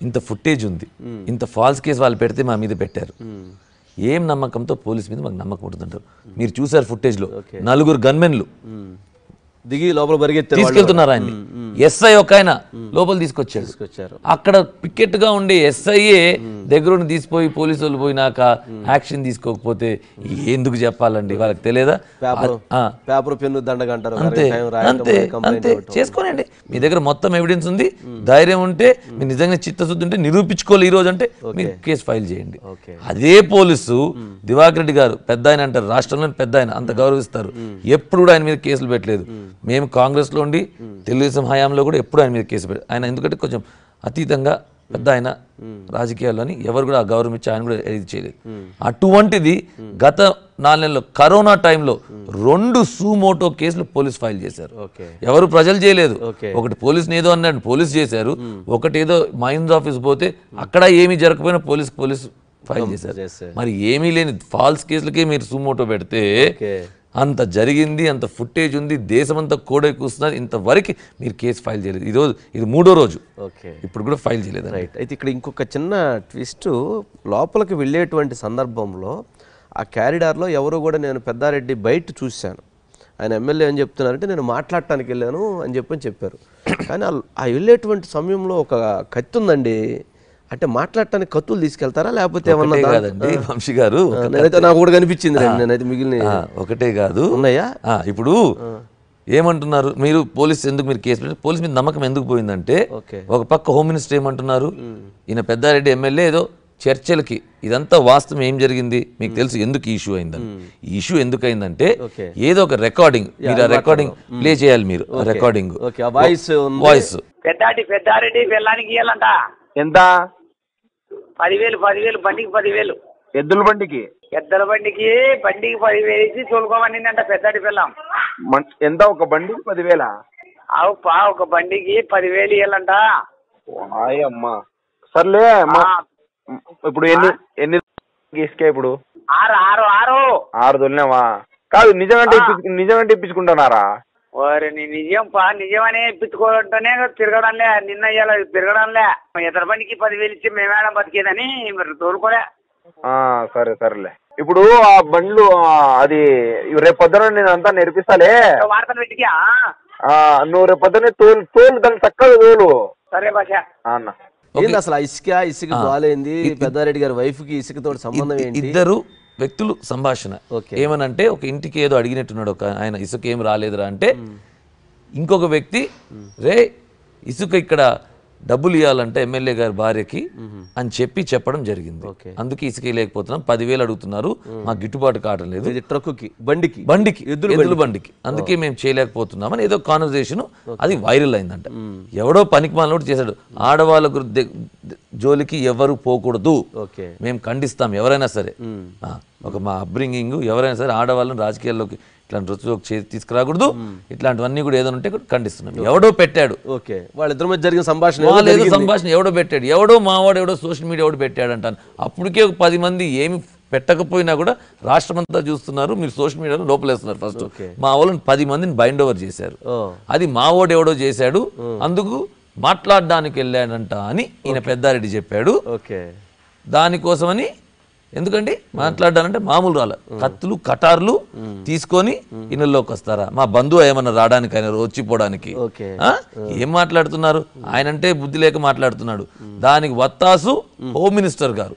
ఇంత ఫుటేజ్ ఉంది, ఇంత ఫాల్స్ కేసు వాళ్ళు పెడితే మా మీద పెట్టారు. ఏం నమ్మకంతో పోలీస్ మీద మాకు నమ్మకం ఉంటుందంటారు? మీరు చూసారు ఫుటేజ్లో 4 గన్మెన్లు దిగి లోపల తీసుకెళ్తున్నారు ఆయన్ని. SI ఒక ఆయన లోపల తీసుకొచ్చారు. అక్కడ పికెట్ గా ఉండే SIఏ దగ్గరుండి తీసిపోయి పోలీసు వాళ్ళు పోయినాక యాక్షన్ తీసుకోకపోతే ఎందుకు చెప్పాలండి? వాళ్ళకి తెలియదా? పేపర్ పెన్ను దండగంటారు. అంతే చేసుకోనండి. మీ దగ్గర మొత్తం ఎవిడెన్స్ ఉంది, ధైర్యం ఉంటే, మీరు నిజంగా చిత్తశుద్ధి ఉంటే నిరూపించుకోవాలి ఈ రోజు అంటే మీరు కేసు ఫైల్ చేయండి. అదే పోలీసు దివాకర్ రెడ్డి గారు పెద్ద ఆయన అంటారు, రాష్ట్రంలో పెద్ద ఆయన, అంత గౌరవిస్తారు. ఎప్పుడు కూడా ఆయన మీద కేసులు పెట్టలేదు. మేము కాంగ్రెస్ లో ఉండి తెలుగుదేశం హయాంలో కూడా ఎప్పుడు ఆయన మీద కేసు పెట్టారు. ఆయన ఎందుకంటే కొంచెం అతీతంగా పెద్ద ఆయన రాజకీయాల్లోని ఎవరు కూడా గౌరవం ఇచ్చి ఆయన కూడా ఏది చేయలేదు. అటువంటిది గత 4 నెలల్లో కరోనా టైంలో 2 సూమోటో కేసులు పోలీసు ఫైల్ చేశారు. ఎవరు ప్రజలు చేయలేదు. ఒకటి పోలీసుని ఏదో అన్నాడు, పోలీసు చేశారు. ఒకటి ఏదో మైన్స్ ఆఫీస్ పోతే అక్కడ ఏమీ జరగకపోయినా పోలీసు ఫైల్ చేశారు. మరి ఏమీ లేని ఫాల్స్ కేసులకే మీరు సూమోటో పెడితే అంత జరిగింది, అంత ఫుటేజ్ ఉంది, దేశమంతా కోడే కూస్తున్నారు. ఇంతవరకు మీరు కేసు ఫైల్ చేయలేదు. ఈరోజు ఇది 3వ రోజు, ఇప్పుడు కూడా ఫైల్ చేయలేదు. రైట్. అయితే ఇక్కడ ఇంకొక చిన్న ట్విస్ట్, లోపలికి వెళ్ళేటువంటి సందర్భంలో ఆ క్యారిడార్లో ఎవరు కూడా, నేను పెద్దారెడ్డి బయట చూశాను, ఆయన ఎమ్మెల్యే అని చెప్తున్నారంటే నేను మాట్లాడటానికి వెళ్ళాను అని చెప్పారు. కానీ ఆ వెళ్ళేటువంటి సమయంలో ఒక కత్తి ఉందండి. అంటే మాట్లాడటానికి కత్తులు తీసుకెళ్తారా లేకపోతే ఏమన్నా? కాదండి వంశీ గారు, నాకు కూడా కనిపించింది. నేనైతే మిగిలిన ఒకటే కాదు ఉన్నాయా? ఇప్పుడు ఏమంటున్నారు మీరు, పోలీస్ ఎందుకు మీరు కేసు పెట్టారు? పోలీస్ మీద నమ్మకం ఎందుకు పోయిందంటే, ఒక పక్క హోమ్ మినిస్టర్ ఏమంటున్నారు, ఈయన పెద్దారెడ్డి ఎమ్మెల్యే ఏదో చర్చలకి ఇదంతా వాస్తవం ఏం జరిగింది మీకు తెలుసు ఎందుకు ఇష్యూ అయిందని. ఈ ఇష్యూ ఎందుకు అయిందంటే ఏదో ఒక రికార్డింగ్, మీరు ఆ రికార్డింగ్ ప్లే చేయాలి, మీరు రికార్డింగ్ వాయిస్. పెద్దారెడ్డి వెళ్ళడానికి ఇవ్వాలంట. ఎంత? 10,000 బండికి 10,000. ఎద్దుల బండికి? ఎద్దుల బండికి 10,000 ఇచ్చి తోలుకోమనిందంట పెద్దాడి పిల్లం. ఎంత ఒక బండికి 10,000? ఒక బండికి 10,000 ఇవ్వాలంట. అమ్మా సర్లే. ఇప్పుడు ఎన్ని ఇసుకే? ఇప్పుడు 6 తొలినావా? కాదు, నిజమంటే ఇప్పించుకుంటున్నారా? నిజమనే ఇప్పించుకోవడంతోనే తిరగడంలే. నిన్న ఇవాళ తిరగడంలే. ఇతర బండికి 10,000 ఇచ్చి మేమేడం బతికేదని మరి తోలుకోలే. సరేలే. ఇప్పుడు ఆ బండ్లు అది రేపు పొద్దున నేను అంతా నేర్పిస్తాలే. వార్తలు పెట్టికా నువ్వు రేపు పొద్దునే తోలు దాన్ని చక్కగా తోలు. సరే భాష అన్న. ఏంది అసలు ఇసుక బాలేంది? పెద్దారెడ్డి గారి వైఫ్ కి ఇసుకతో సంబంధం ఏంటి? ఇద్దరు వ్యక్తులు సంభాషణ ఏమనంటే, ఒక ఇంటికి ఏదో అడిగినట్టున్నాడు ఒక ఆయన, ఇసుక ఏం రాలేదురా అంటే, ఇంకొక వ్యక్తి రే ఇసుక ఇక్కడ డబ్బులు ఇవ్వాలంటే ఎమ్మెల్యే గారి భార్యకి అని చెప్పడం జరిగింది. అందుకే ఇసుక లేకపోతున్నాం, 10,000 అడుగుతున్నారు, మాకు గిట్టుబాటు కావడం లేదు ట్రక్కుకి బండికి ఎద్దుల బండికి, అందుకే మేము చేయలేకపోతున్నామని ఏదో కాన్వర్సేషన్ అది వైరల్ అయిందంట. ఎవడో పనికి మాలోడు చేశాడు. ఆడవాళ్ళకు జోలికి ఎవరు పోకూడదు, మేము ఖండిస్తాం ఎవరైనా సరే. ఒక మా అప్బ్రింగింగ్ ఎవరైనా సరే ఆడవాళ్ళని రాజకీయాల్లోకి ఇట్లాంటి రుచిలోకి తీసుకురాకూడదు, ఇట్లాంటివన్నీ కూడా ఏదైనా ఉంటే ఖండిస్తున్నాం. ఎవడో పెట్టాడు, వాళ్ళిద్దరి మధ్య జరిగిన సంభాషణ ఎవడో పెట్టాడు, ఎవడో మావాడు ఎవడో సోషల్ మీడియా ఎవడో పెట్టాడు అంటాను. అప్పటికే ఒక 10 మంది ఏమి పెట్టకపోయినా కూడా రాష్ట్రం అంతా చూస్తున్నారు, మీరు సోషల్ మీడియాలో లోపలేస్తున్నారు. ఫస్ట్ మా వాళ్ళని 10 మందిని బైండ్ ఓవర్ చేశారు. అది మావాడు ఎవడో చేశాడు, అందుకు మాట్లాడడానికి వెళ్ళాడంట అని ఈయన పెద్దారెడ్డి చెప్పాడు. దానికోసమని, ఎందుకంటే మాట్లాడాలంటే మామూలు రాలే, కత్తులు కటార్లు తీసుకొని ఇళ్ళలోకి వస్తారా? మా బంధువు ఏమన్నా రావడానికి, ఆయన వచ్చిపోవడానికి ఏం మాట్లాడుతున్నారు? ఆయనంటే బుద్ధి లేక మాట్లాడుతున్నాడు. దానికి వత్తాసు హోమ్ మినిస్టర్ గారు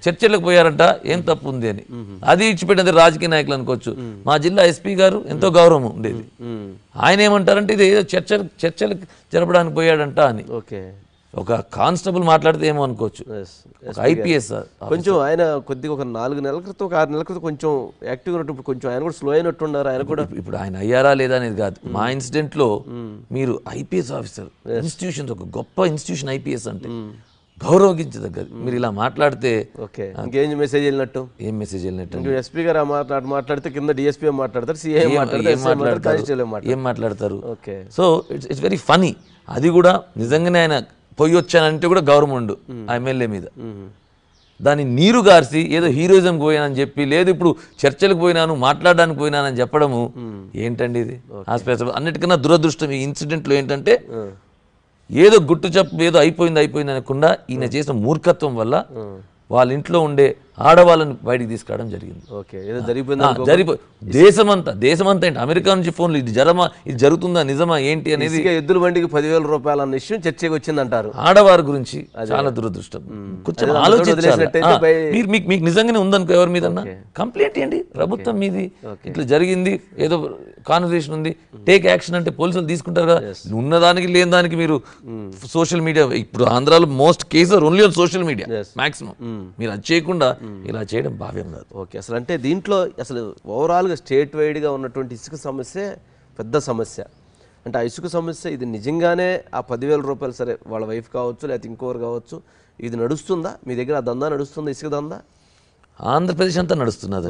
చర్చలకు పోయారంట, ఏం తప్పు ఉంది అని. అది ఇచ్చిపెట్టినది రాజకీయ నాయకులు అనుకోవచ్చు. మా జిల్లా ఎస్పీ గారు ఎంతో గౌరవం ఉండేది, ఆయన ఏమంటారంటే ఇది ఏదో చర్చలు జరపడానికి పోయాడంట అని. ఒక కానిస్టేబుల్ మాట్లాడితే ఏమో అనుకోవచ్చు, ఐపీఎస్ కొంచెం ఆయన కొద్దిగా ఒక 4 నెలల క్రితం 6 నెలల క్రితం కొంచెం యాక్టివ్గా ఉన్నప్పుడు కొంచెం ఆయన కూడా స్లో అయినట్టున్నారు. ఆయన కూడా ఇప్పుడు ఆయన అయ్యారా లేదా అనేది కాదు. మా ఇన్సిడెంట్ లో మీరు ఐపీఎస్ ఆఫీసర్, ఇన్స్టిట్యూషన్, ఒక గొప్ప ఇన్స్టిట్యూషన్ ఐపీఎస్ అంటే గౌరవించదగ్గది. మీరు ఇలా మాట్లాడితే ఇంకేం మెసేజ్ వెళ్ళినట్టు? ఏం మెసేజ్ వెళ్ళినట్టు? ఎస్పీ గారు మాట్లాడితే కింద డిఎస్పీ మాట్లాడతారు, సీఎం ఏం మాట్లాడతారు? So it's very funny. అది కూడా నిజంగానే ఆయన పోయి వచ్చానంటే కూడా గౌరవం ఉండు ఆ ఎమ్మెల్యే మీద. దాన్ని నీరు గార్చి ఏదో హీరోయిజంకి పోయినానని చెప్పి, లేదు ఇప్పుడు చర్చలకు పోయినాను, మాట్లాడడానికి పోయినానని చెప్పడము ఏంటండి ఇది? హాస్పిటల్ అన్నిటికన్నా దురదృష్టం ఈ ఇన్సిడెంట్లో ఏంటంటే, ఏదో గుట్టు చెప్పు ఏదో అయిపోయింది అనకుండా ఈయన చేసిన మూర్ఖత్వం వల్ల వాళ్ళ ఇంట్లో ఉండే ఆడవాళ్ళని బయటికి తీసుకురావడం జరిగింది. దేశమంతా ఏంటి, అమెరికా నుంచి ఫోన్లు, ఇది జరుగుతుందా, నిజమా ఏంటి అనేది. ఎద్దుల బండికి 10,000 రూపాయలు అన్న విషయం చర్చకి వచ్చిందంటారు. ఆడవారి గురించి చాలా దురదృష్టం. కొంచెం ఆలోచించాలి. మీకు నిజంగానే ఉందనుకో, ఎవరి మీద కంప్లైంట్ ఏంటి, ప్రభుత్వం మీది ఇట్లా జరిగింది, ఏదో కాన్వర్సేషన్ ఉంది, టేక్ యాక్షన్ అంటే పోలీసులు తీసుకుంటారు కదా. ఉన్నదానికి లేని దానికి మీరు సోషల్ మీడియా, ఇప్పుడు ఆంధ్రాలో most cases only on social media maximum, మీరు అది చేయకుండా ఇలా చేయడం భావ్యం కాదు. అసలు అంటే దీంట్లో అసలు ఓవరాల్గా స్టేట్ వైడ్గా ఉన్నటువంటి ఇసుక సమస్య పెద్ద సమస్య. అంటే ఆ ఇసుక సమస్య ఇది నిజంగానే ఆ 10,000 రూపాయలు, సరే వాళ్ళ వైఫ్ కావచ్చు లేకపోతే ఇంకోరు కావచ్చు, ఇది నడుస్తుందా మీ దగ్గర? ఆ దందా నడుస్తుందా, ఇసుక దందా? ఆంధ్రప్రదేశ్ అంతా నడుస్తున్నది.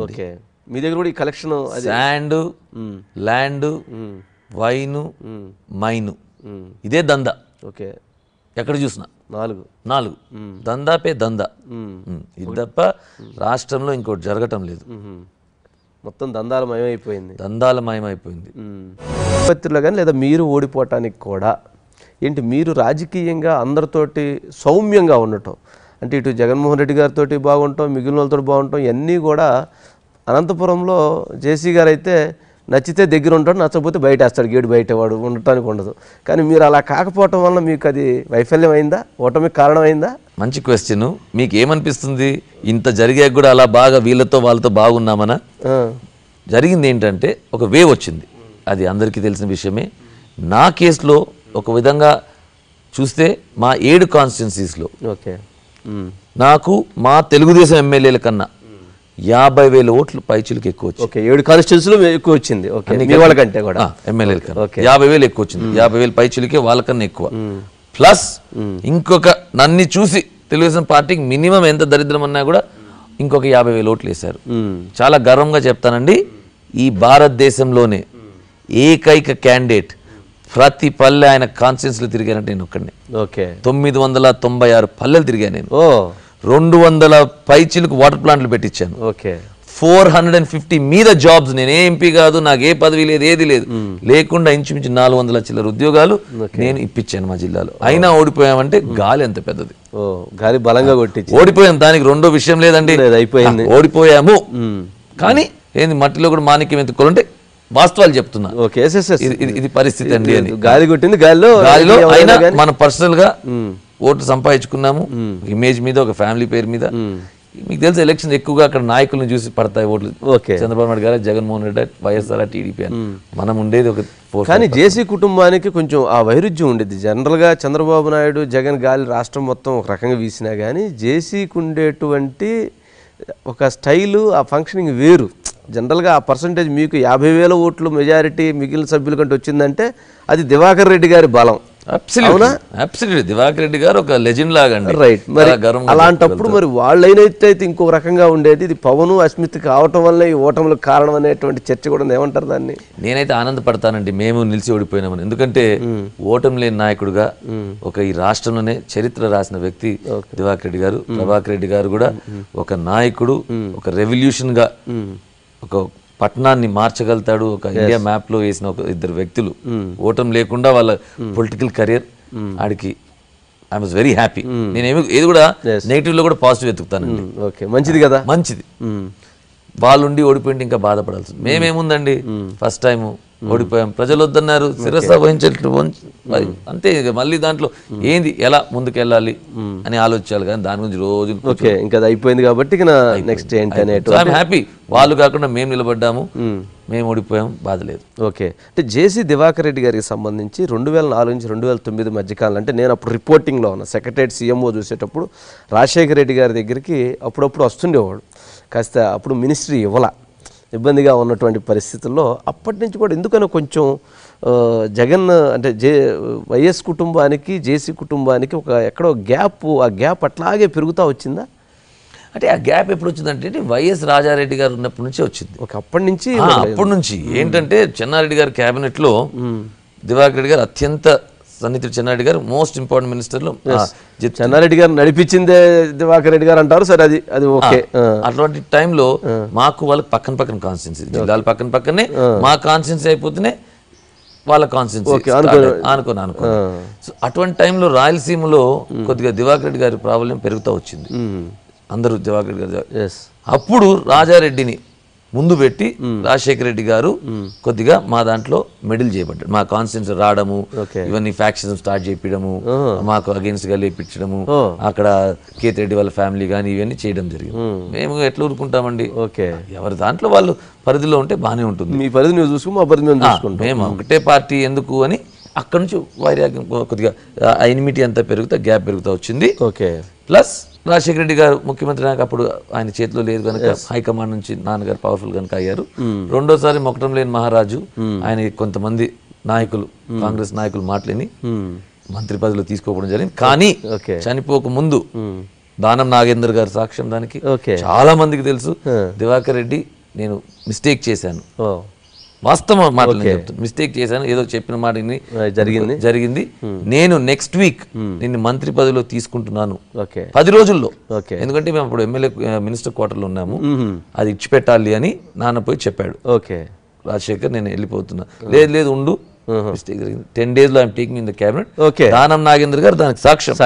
మీ దగ్గర కూడా ఈ collection, sand, land, wine, mine, ఇదే దందా. ఎక్కడ చూసినా 4 దందా పే దందా. ఇది తప్ప రాష్ట్రంలో ఇంకోటి జరగటం లేదు. మొత్తం దందాలమయమైపోయింది. ఉత్పత్తుల్లో కానీ లేదా మీరు ఓడిపోవటానికి కూడా ఏంటి, మీరు రాజకీయంగా అందరితోటి సౌమ్యంగా ఉండటం, అంటే ఇటు జగన్మోహన్ రెడ్డి గారితో బాగుంటాం, మిగిలిన వాళ్ళతో బాగుంటాం, ఇవన్నీ కూడా అనంతపురంలో జేసీ గారు అయితే నచ్చితే దగ్గర ఉంటాడు, నచ్చకపోతే బయట వేస్తాడు, గేటు బయట వాడు ఉండటానికి ఉండదు. కానీ మీరు అలా కాకపోవటం వల్ల మీకు అది వైఫల్యం అయిందా, ఓటమికి కారణం అయిందా? మంచి క్వశ్చన్. మీకు ఏమనిపిస్తుంది, ఇంత జరిగాక కూడా అలా బాగా వీళ్ళతో వాళ్ళతో బాగున్నామనా? జరిగింది ఏంటంటే, ఒక వేవ్ వచ్చింది, అది అందరికీ తెలిసిన విషయమే. నా కేసులో ఒక విధంగా చూస్తే మా 7 కాన్స్టిట్యున్సీస్లో నాకు మా తెలుగుదేశం ఎమ్మెల్యేల కన్నా 50,000 ఓట్లు పైచులకు ఎక్కువ వచ్చింది. ఓకే 7 కాన్స్టిట్యూన్సీలో ఎక్కువ వచ్చింది. ఓకే మీ వాళ్ళకంటే కూడా ఎమ్మెల్యేల కన్నా 50,000 ఎక్కువ వచ్చింది. 50,000 పైచులకే వాళ్ళకన్నా ఎక్కువ. ప్లస్ ఇంకొక నన్ను చూసి తెలుగుదేశం పార్టీకి మినిమం ఎంత దరిద్రం అన్నా కూడా ఇంకొక 50,000 ఓట్లు వేశారు. చాలా గర్వంగా చెప్తానండి, ఈ భారతదేశంలోనే ఏకైక క్యాండిడేట్ ప్రతి పల్లె ఆయన కాన్స్టిట్యూన్సీలో తిరిగానంటే నేను ఒక్కడిని. ఓకే 996 పల్లెలు తిరిగాను నేను. 200 పైచిలకు వాటర్ ప్లాంట్లు పెట్టించాను. ఓకే 450 మీద జాబ్స్. నేను ఏ ఎంపీ కాదు, నాకు ఏ పదవి లేదు, ఏది లేదు, లేకుండా ఇంచుమించు 400 చిల్లర ఉద్యోగాలు నేను ఇప్పించాను మా జిల్లాలో. అయినా ఓడిపోయామంటే గాలి ఎంత పెద్దది. గాలి బలంగా కొట్టించి ఓడిపోయాం. దానికి రెండో విషయం లేదండి, అయిపోయింది. ఓడిపోయాము కానీ ఏంది మట్టిలో కూడా మాణిక్యం ఎత్తుకోవాలంటే వాస్తవాలు చెప్తున్నా. ఇది పరిస్థితి అండి అని. గాలి కొట్టింది, గాలిలో అయినా మనం పర్సనల్ గా ఓట్లు సంపాదించుకున్నాము, ఇమేజ్ మీద, ఒక ఫ్యామిలీ పేరు మీద. మీకు తెలుసు ఎలక్షన్ ఎక్కువగా అక్కడ నాయకులను చూసి పడతాయి ఓట్లు. చంద్రబాబు నాయుడు గారు, జగన్మోహన్ రెడ్డి, వైఎస్ఆర్, టీడీపీ అని మనం ఉండేది ఒక. కానీ జేసీ కుటుంబానికి కొంచెం ఆ వైరుధ్యం ఉండేది. జనరల్గా చంద్రబాబు నాయుడు, జగన్ గాలి రాష్ట్రం మొత్తం ఒక రకంగా వీసినా కానీ జేసీకి ఉండేటువంటి ఒక స్టైలు, ఆ ఫంక్షనింగ్ వేరు. జనరల్గా ఆ పర్సంటేజ్ మీకు 50,000 ఓట్లు మెజారిటీ మిగిలిన సభ్యుల కంటే వచ్చిందంటే అది దివాకర్ రెడ్డి గారి బలం. అబ్సల్యూట్లీ దివాకర్ రెడ్డి గారు ఒక లెజెండ్ లాగా అండి. రైట్. మరి అలాంటప్పుడు మరి వాళ్ళైనైతే ఇంకో రకంగా ఉండేది. ఇది పవన్ అస్మిత్ కావటం వల్ల ఈ ఓటములకు కారణం అనేటువంటి చర్చ కూడా ఏమంటారు దాన్ని? నేనైతే ఆనందపడతానండి మేము నిలిచి ఓడిపోయినామని. ఎందుకంటే ఓటమి లేని నాయకుడుగా ఒక ఈ రాష్ట్రంలోనే చరిత్ర రాసిన వ్యక్తి దివాకర్ రెడ్డి గారు. ప్రభాకర్ రెడ్డి గారు కూడా ఒక నాయకుడు, ఒక రెవల్యూషన్ గా ఒక పట్టణాన్ని మార్చగలుగుతాడు. ఒక ఇండియా మ్యాప్ లో వేసిన ఒక ఇద్దరు వ్యక్తులు. ఓటమి లేకుండా వాళ్ళ పొలిటికల్ కెరియర్ ఆడికి ఐ వాజ్ వెరీ హ్యాపీ. నేను ఏది కూడా నెగిటివ్ లో కూడా పాజిటివ్ వెతుకుతానండి. మంచిది కదా, మంచిది. వాళ్ళుండి ఓడిపోయింటే ఇంకా బాధపడాల్సింది. మేమేముందండి, ఫస్ట్ టైం ఓడిపోయాం, ప్రజలు వద్దన్నారు, శిరస వహించట్లు అంతే. మళ్ళీ దాంట్లో ఏంది ఎలా ముందుకెళ్ళాలి అని ఆలోచించాలి కానీ దాని గురించి రోజు ఇంకా అయిపోయింది కాబట్టి నెక్స్ట్ ఏంటి అనేటు హ్యాపీ. వాళ్ళు కాకుండా మేము నిలబడ్డాము, మేము ఓడిపోయాం, బాధ లేదు. ఓకే. అంటే జేసీ దివాకర్ రెడ్డి గారికి సంబంధించి 2004 నుంచి 2009 మధ్యకాలం, అంటే నేను అప్పుడు రిపోర్టింగ్లో ఉన్నా, సెక్రటరేట్ సీఎంఓ చూసేటప్పుడు రాజశేఖర రెడ్డి గారి దగ్గరికి అప్పుడప్పుడు వస్తుండేవాడు. కాస్త అప్పుడు మినిస్ట్రీ ఇబ్బందిగా ఉన్నటువంటి పరిస్థితుల్లో అప్పటి నుంచి కూడా ఎందుకనో కొంచెం జగన్ అంటే వైఎస్ కుటుంబానికి, జేసీ కుటుంబానికి ఒక ఎక్కడో గ్యాప్, ఆ గ్యాప్ అట్లాగే పెరుగుతూ వచ్చిందా? అంటే ఆ గ్యాప్ ఎప్పుడు వచ్చిందంటే వైఎస్ రాజారెడ్డి గారు ఉన్నప్పటి నుంచి వచ్చింది. అప్పటి నుంచి ఏంటంటే చెన్నారెడ్డి గారి క్యాబినెట్ లో దివాకర్ రెడ్డి గారు అత్యంత సన్నిహితుడు. చెన్నారెడ్డి గారు మోస్ట్ ఇంపార్టెంట్ మినిస్టర్లు. చెన్నారెడ్డి గారు నడిపించిందే దివాకర్ రెడ్డి గారు అంటారు. సరే అది ఓకే. అటువంటి టైంలో మాకు వాళ్ళకి పక్కన కాన్స్టిట్యున్సీ, జిల్లాలు పక్కనే, మా కాన్స్టిట్యున్సీ అయిపోతేనే వాళ్ళ కాన్స్టిట్యున్సీ అనుకుని. సో అటువంటి టైంలో రాయలసీమలో కొద్దిగా దివాకర్ రెడ్డి గారి ప్రాబ్లం పెరుగుతూ వచ్చింది. అందరూ దివాకర్ రెడ్డి గారు. అప్పుడు రాజారెడ్డిని ముందు పెట్టి రాజశేఖర రెడ్డి గారు కొద్దిగా మా దాంట్లో మెడిల్ చేయబడ్డాడు. మా కాన్స్టిట్యున్సీ రావడము, ఇవన్నీ ఫ్యాక్షన్ స్టార్ట్ చేయించడము, మాకు అగేన్స్ట్ గా లేపించడము, అక్కడ కేతిరెడ్డి వాళ్ళ ఫ్యామిలీ కానీ ఇవన్నీ చేయడం జరిగింది. మేము ఎట్లా ఊరుకుంటామండి? ఎవరి దాంట్లో వాళ్ళు పరిధిలో ఉంటే బాగానే ఉంటుంది. మీ పరిధి నువ్వు చూసుకుని మా పరిధి మేము చూసుకుంటాం. మేము ఒకటే పార్టీ ఎందుకు అని అక్కడ నుంచి వైరాగ్యం కొద్దిగా ఎనిమిటీ అంతా గ్యాప్ పెరుగుతూ వచ్చింది. ప్లస్ రాజశేఖర రెడ్డి గారు ముఖ్యమంత్రి నాకు అప్పుడు ఆయన చేతిలో లేదు కనుక హైకమాండ్ నుంచి నాన్నగారు పవర్ఫుల్ కనుక అయ్యారు. రెండోసారి మొక్కటం లేని మహారాజు ఆయన కొంతమంది నాయకులు, కాంగ్రెస్ నాయకులు మాటలేని మంత్రి పదవిలో తీసుకోవడం జరిగింది. కానీ చనిపోక ముందు దానం నాగేందర్ గారు సాక్ష్యం దానికి. చాలా మందికి తెలుసు దివాకర్ రెడ్డి నేను మిస్టేక్ చేశాను, వాస్తవం మాటలు చెప్తాను, మిస్టేక్ చేశాను, ఏదో చెప్పిన మాట జరిగింది. నేను నెక్స్ట్ వీక్ నిన్ను మంత్రి పదవిలో తీసుకుంటున్నాను 10 రోజుల్లో. ఎందుకంటే మేము అప్పుడు ఎమ్మెల్యే మినిస్టర్ క్వార్టర్లో ఉన్నాము, అది ఇచ్చిపెట్టాలి అని నాన్న పోయి చెప్పాడు. రాజశేఖర్ నేను వెళ్ళిపోతున్నా, లేదు ఉండు, మిస్టేక్ జరిగింది, 10 days లో I'm taking in the cabinet. దానం నాగేంద్ర గారు దానికి సాక్ష్యం.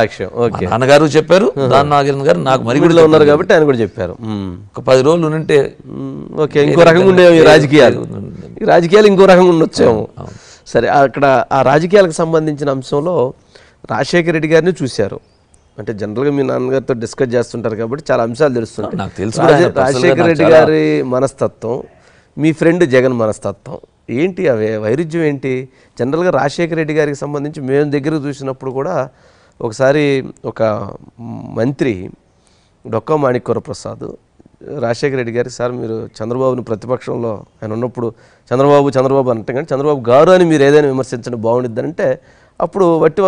నాన్నగారు చెప్పారు, దానం నాగేంద్ర గారు నాకు మరిగుడిలో ఉన్నారు కాబట్టి ఆయన కూడా చెప్పారు. ఒక 10 రోజులు ఉంటే ఇంకో రకంగా ఉండేవి రాజకీయాలు ఇంకో రకంగా ఉండొచ్చేమో. సరే, అక్కడ ఆ రాజకీయాలకు సంబంధించిన అంశంలో రాజశేఖర రెడ్డి గారిని చూశారు. అంటే జనరల్గా మీ నాన్నగారితో డిస్కస్ చేస్తుంటారు కాబట్టి చాలా అంశాలు తెలుస్తుంటాయి. రాజశేఖర రెడ్డి గారి మనస్తత్వం, మీ ఫ్రెండ్ జగన్ మనస్తత్వం ఏంటి? అవే వైరుధ్యం ఏంటి? జనరల్గా రాజశేఖర రెడ్డి గారికి సంబంధించి మేము దగ్గర చూసినప్పుడు కూడా ఒకసారి ఒక మంత్రి డొక్కా మాణిక్య ప్రసాద్ రాజశేఖర రెడ్డి గారికి, సార్ మీరు చంద్రబాబుని ప్రతిపక్షంలో ఆయన ఉన్నప్పుడు చంద్రబాబు అంటే కానీ చంద్రబాబు గారు అని మీరు ఏదైనా విమర్శించండి బాగుండిద్ది అంటే అప్పుడు వట్టి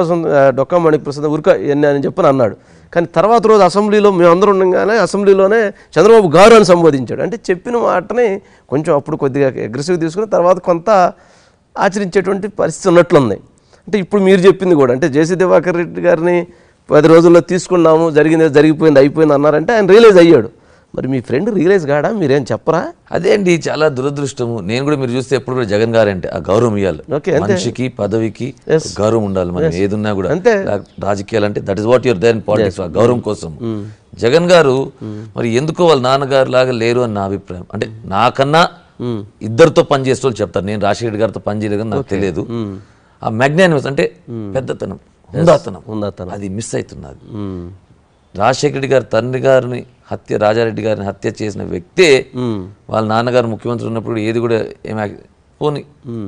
డొక్కా మాణిక్య ప్రసాద్ ఊరిక ఎన్ని అని చెప్పని అన్నాడు. కానీ తర్వాత రోజు అసెంబ్లీలో మేమందరూ ఉండగానే అసెంబ్లీలోనే చంద్రబాబు గారు అని సంబోధించాడు. అంటే చెప్పిన మాటని కొంచెం అప్పుడు కొద్దిగా అగ్రెసివ్ తీసుకుని తర్వాత కొంత ఆచరించేటువంటి పరిస్థితి ఉన్నట్లుంది. అంటే ఇప్పుడు మీరు చెప్పింది కూడా అంటే జేసీ దివాకర్ రెడ్డి గారిని 10 రోజుల్లో తీసుకున్నాము, జరిగిపోయింది అయిపోయింది అన్నారంటే ఆయన రియలైజ్ అయ్యాడు. మరి మీ ఫ్రెండ్ రియలైజ్ కాడా, మీరేం చెప్పరా? అదే అండి చాలా దురదృష్టము. నేను కూడా మీరు చూస్తే ఎప్పుడు కూడా జగన్ గారు అంటే ఆ గౌరవం ఇవ్వాలి, మనిషికి పదవికి గౌరవం ఉండాలి. మనం ఏదున్నా కూడా రాజకీయాలు అంటే that is what your there in politics, ఆ గౌరవం కోసం. జగన్ గారు మరి ఎందుకో వాళ్ళ నాన్నగారు లాగా లేరు అని నా అభిప్రాయం. అంటే నాకన్నా ఇద్దరితో పనిచేసే వాళ్ళు చెప్తారు, నేను రాజశేఖర్ గారితో పనిచేయలేదు కానీ నాకు తెలియదు. ఆ మ్యాగ్నానిమస్ అంటే పెద్దతనం, హుందాతనం అది మిస్ అవుతున్నది. రాజశేఖర రెడ్డి గారు తండ్రి గారిని హత్య, రాజారెడ్డి గారిని హత్య చేసిన వ్యక్తే వాళ్ళ నాన్నగారు ముఖ్యమంత్రి ఉన్నప్పుడు ఏది కూడా పోనీ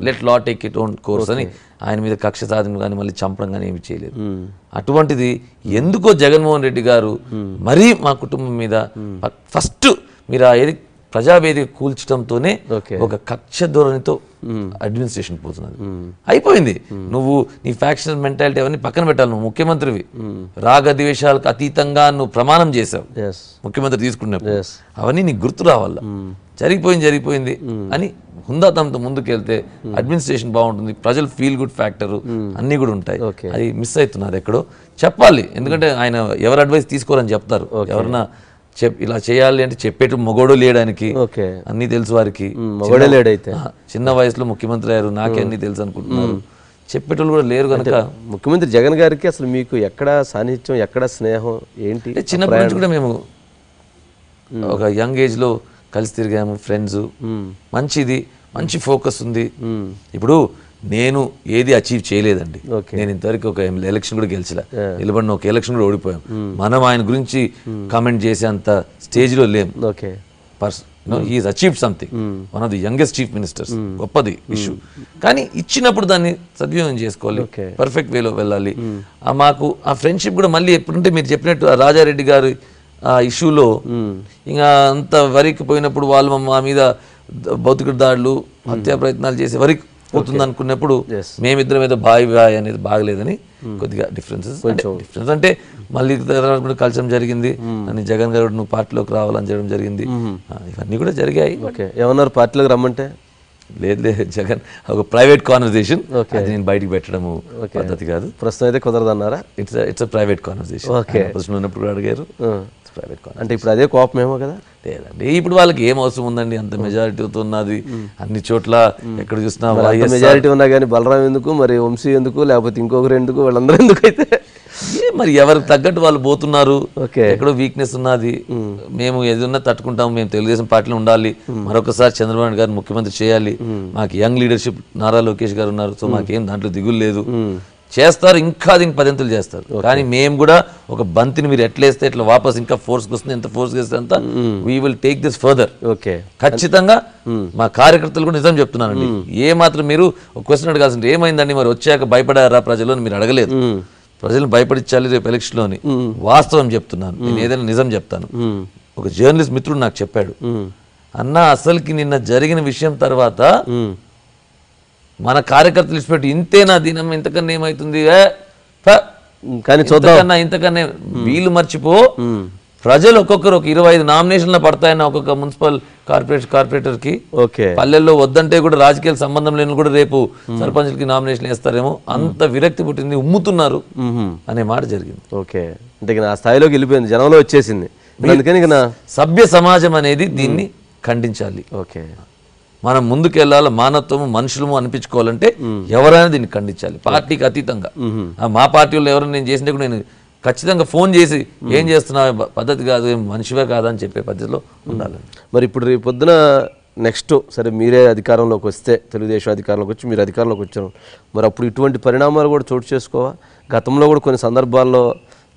let law take it own course అని ఆయన మీద కక్ష సాధన కానీ మళ్ళీ చంపడం కానీ ఏమి చేయలేదు. అటువంటిది ఎందుకో జగన్మోహన్ రెడ్డి గారు మరీ మా కుటుంబం మీద ఫస్ట్ మీరు ఏది ప్రజావేదిక కూల్చడంతోనే ఒక కక్ష ధోరణితో అడ్మినిస్ట్రేషన్ పోతున్నది. అయిపోయింది. నువ్వు నీ ఫ్యాక్షనల్ మెంటాలిటీ అవన్నీ పక్కన పెట్టాలి. నువ్వు ముఖ్యమంత్రివి, రాగద్వేషాలకు అతీతంగా నువ్వు ప్రమాణం చేసావు ముఖ్యమంత్రి తీసుకున్నప్పుడు, అవన్నీ నీకు గుర్తు రావాల. జరిగిపోయింది అని హుందాతనంతో ముందుకెళ్తే అడ్మినిస్ట్రేషన్ బాగుంటుంది, ప్రజలు ఫీల్ గుడ్ ఫ్యాక్టర్ అన్నీ కూడా ఉంటాయి. అది మిస్ అవుతున్నారు ఎక్కడో. చెప్పాలి, ఎందుకంటే ఆయన ఎవరు అడ్వైస్ తీసుకోరని చెప్తారు. ఎవరన్నా ఇలా చేయాలి అంటే చెప్పేట మొగోడు లేడానికి అన్ని తెలుసు వారికి. చిన్న వయసులో ముఖ్యమంత్రి అయ్యారు, నాకే అన్ని తెలుసు అనుకుంటున్నారు. చెప్పేటోళ్ళు కూడా లేరు కనుక ముఖ్యమంత్రి జగన్ గారికి అసలు మీకు ఎక్కడ సాన్నిధ్యం, ఎక్కడ స్నేహం ఏంటి? చిన్నప్పటి నుంచి కూడా మేము ఒక యంగ్ ఏజ్ లో కలిసి తిరిగాము, ఫ్రెండ్స్. మంచి ఫోకస్ ఉంది. ఇప్పుడు నేను ఏది అచీవ్ చేయలేదండి. నేను ఇంతవరకు ఒక ఎలక్షన్ కూడా గెలిచలే, నిలబడిన ఒక ఎలక్షన్ కూడా ఓడిపోయాం. మనం ఆయన గురించి కామెంట్ చేసేంత స్టేజ్ లో లేం. He's achieved something, one of the youngest chief ministers. గొప్పది ఇష్యూ, కానీ ఇచ్చినప్పుడు దాన్ని సద్వినియోగం చేసుకోవాలి, పర్ఫెక్ట్ వేలో వెళ్ళాలి. మాకు ఆ ఫ్రెండ్షిప్ కూడా మళ్ళీ ఎప్పుడంటే మీరు చెప్పినట్టు ఆ రాజారెడ్డి గారి ఆ ఇష్యూలో ఇంకా అంత వరికి పోయినప్పుడు వాళ్ళు మా మీద భౌతిక దాడులు, హత్యా ప్రయత్నాలు చేసే వరకు పోతుంది అనుకున్నప్పుడు మేమిద్దరం ఏదో బాయ్ అనేది బాగలేదని కొద్దిగా డిఫరెన్స్ అంటే మళ్ళీ కలచడం జరిగింది. అని జగన్ గారు నువ్వు పార్టీలోకి రావాలని చెప్పడం జరిగింది. ఇవన్నీ కూడా జరిగాయి. ఏమన్నారు పార్టీలోకి రమ్మంటే? లేదు జగన్ ఒక ప్రైవేట్ కాన్వర్సేషన్, అది నేను బయటికి పెట్టడము పద్ధతి కాదు. ప్రస్తుతం అయితే కుదరదన్నారా? It's private conversation. ప్రశ్న ఉన్నప్పుడు కూడా అడిగారు. ప్రైవేట్ అంటే ఇప్పుడు అదే కోపమేమో కదా? లేదండి, ఇప్పుడు వాళ్ళకి ఏం అవసరం ఉందండి? అంత మెజారిటీతో ఉన్నది అన్ని చోట్ల, ఎక్కడ చూసినా మెజారిటీ ఉన్నా కానీ బలరాం ఎందుకు, మరి వంశీ ఎందుకు, లేకపోతే ఇంకొకరు ఎందుకు, వాళ్ళందరూ ఎందుకు? అయితే మరి ఎవరికి తగ్గట్టు వాళ్ళు పోతున్నారు. ఎక్కడో వీక్నెస్ ఉన్నది. మేము ఏదన్నా తట్టుకుంటాము, మేము తెలుగుదేశం పార్టీలో ఉండాలి, మరొకసారి చంద్రబాబు నాయుడు గారు ముఖ్యమంత్రి చేయాలి, మాకు యంగ్ లీడర్షిప్ నారా లోకేష్ గారు ఉన్నారు, సో మాకేం దాంట్లో దిగులు లేదు. చేస్తారు, ఇంకా దీనికి 10 అంతలు చేస్తారు. కానీ మేము కూడా ఒక బంతిని మీరు ఎట్లేస్తే ఇట్లా వాపస్ ఇంకా ఫోర్స్కి వస్తుంది, ఎంత ఫోర్స్ చేస్తే అంత we will take this further. ఖచ్చితంగా మా కార్యకర్తలు కూడా నిజం చెప్తున్నానండి. ఏ మాత్రం మీరు ఒక క్వశ్చన్ అడగాల్సింది, ఏమైందండి మరి వచ్చాక భయపడారా ప్రజలు అని మీరు అడగలేదు. ప్రజలను భయపడించాలి రేపు ఎలక్షన్ లోని. వాస్తవం చెప్తున్నాను, నేను ఏదైనా నిజం చెప్తాను. ఒక జర్నలిస్ట్ మిత్రుడు నాకు చెప్పాడు, అన్న అసలుకి నిన్న జరిగిన విషయం తర్వాత మన కార్యకర్తలు ఇచ్చిపెట్టి ఇంతేనా దినం, ఇంతకన్నా ఏమవుతుంది కానీ చూద్దాం, ఇంతకన్నా వీళ్ళు మర్చిపో. ప్రజలు ఒక్కొక్కరు ఒక 25 నామినేషన్లు పడతాయన్న ఒక్కొక్క మున్సిపల్ కార్పొరేటర్ కి. పల్లెల్లో వద్దంటే కూడా రాజకీయాల సంబంధం లేని కూడా రేపు సర్పంచ్లకి నామినేషన్ వేస్తారేమో, అంత విరక్తి పుట్టింది, ఉమ్ముతున్నారు అనే మాట జరిగింది. ఓకే, అంటే ఆ స్థాయిలోకి వెళ్ళిపోయింది, జనంలో వచ్చేసింది. అందుకని సభ్య సమాజం అనేది దీన్ని ఖండించాలి. ఓకే, మనం ముందుకెళ్ళాలి, మానవత్వము మనుషులము అనిపించుకోవాలంటే ఎవరైనా దీన్ని ఖండించాలి, పార్టీకి అతీతంగా. మా పార్టీలో ఎవరైనా నేను చేసింటే కూడా నేను ఖచ్చితంగా ఫోన్ చేసి ఏం చేస్తున్నావు, పద్ధతి కాదు, మనిషివే కాదని చెప్పే పద్ధతిలో ఉండాలి. మరి ఇప్పుడు రేపు పొద్దున నెక్స్ట్ సరే మీరే అధికారంలోకి వస్తే, తెలుగుదేశం అధికారంలోకి వచ్చి మీరు అధికారంలోకి వచ్చారు, మరి అప్పుడు ఇటువంటి పరిణామాలు కూడా చోటు చేసుకోవా? గతంలో కూడా కొన్ని సందర్భాల్లో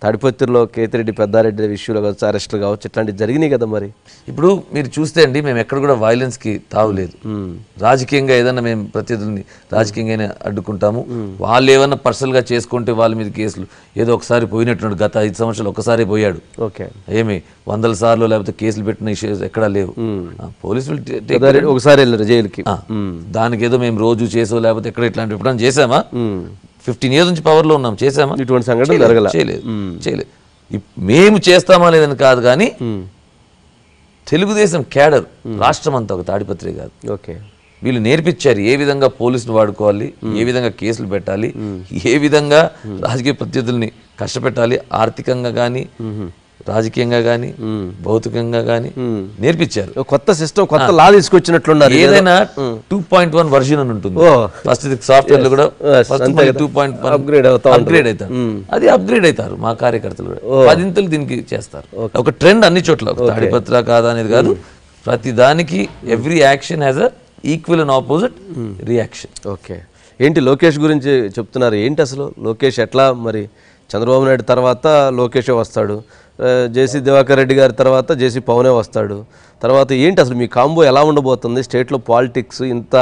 తాడిపత్రిలో కేతిరెడ్డి పెద్దారెడ్డి విషయంలో కావచ్చు, అరెస్టులు కావచ్చు, ఇట్లాంటివి జరిగినాయి కదా. మరి ఇప్పుడు మీరు చూస్తే అండి, మేము ఎక్కడ కూడా వైలెన్స్కి తావులేదు. రాజకీయంగా ఏదన్నా మేము ప్రతినిధుల్ని రాజకీయంగానే అడ్డుకుంటాము. వాళ్ళు ఏమన్నా పర్సనల్గా చేసుకుంటే వాళ్ళ మీద కేసులు ఏదో ఒకసారి పోయినట్టున్నాడు. గత 5 సంవత్సరాలు ఒకసారి పోయాడు. ఓకే, ఏమి 100 సార్లు లేకపోతే కేసులు పెట్టిన ఇష్యూస్ ఎక్కడా లేవు. పోలీసులు ఒకసారి వెళ్ళారు జైలుకి. దానికి ఏదో మేము రోజు చేసో లేకపోతే ఎక్కడ ఇట్లాంటి ఎప్పుడైనా చేసామా? 15 years నుంచి పవర్లో ఉన్నాం, చేసామా? ఇటువంటి సంఘటన జరగలేదు, చేయలేదు. మేము చేస్తామా లేదని కాదు, కానీ తెలుగుదేశం క్యాడర్ రాష్ట్రం అంతా ఒక తాడిపత్రి కాదు. ఓకే, వీళ్ళు నేర్పించారు ఏ విధంగా పోలీసులు వాడుకోవాలి, ఏ విధంగా కేసులు పెట్టాలి, ఏ విధంగా రాజకీయ ప్రత్యర్థుల్ని కష్టపెట్టాలి, ఆర్థికంగా కానీ రాజకీయంగా కానీ భౌతికంగా కానీ నేర్పించారు. కొత్త సిస్టమ్, కొత్త లా తీసుకొచ్చినట్లున్నారు. ఏదైనా 2.1 వర్షన్ అని ఉంటుంది. ఫస్ట్ సాఫ్ట్వేర్ లో కూడా 2.1 అప్గ్రేడ్ అవుతారు. అది అప్గ్రేడ్ అవుతారు మా కార్యకర్తలు కూడా 10 దీనికి చేస్తారు. ఒక ట్రెండ్ అన్ని చోట్ల, తాడిపత్ర కాదా అనేది కాదు, ప్రతి దానికి every action has a equal and opposite reaction. Okay, ఏంటి లోకేష్ గురించి చెప్తున్నారు, ఏంటి అసలు లోకేష్ ఎట్లా? మరి చంద్రబాబు నాయుడు తర్వాత లోకేషే వస్తాడు, జేసీ దివాకర్ రెడ్డి గారి తర్వాత జేసీ పవనే వస్తాడు. తర్వాత ఏంటి అసలు మీ కాంబో ఎలా ఉండబోతుంది? స్టేట్లో పాలిటిక్స్ ఇంత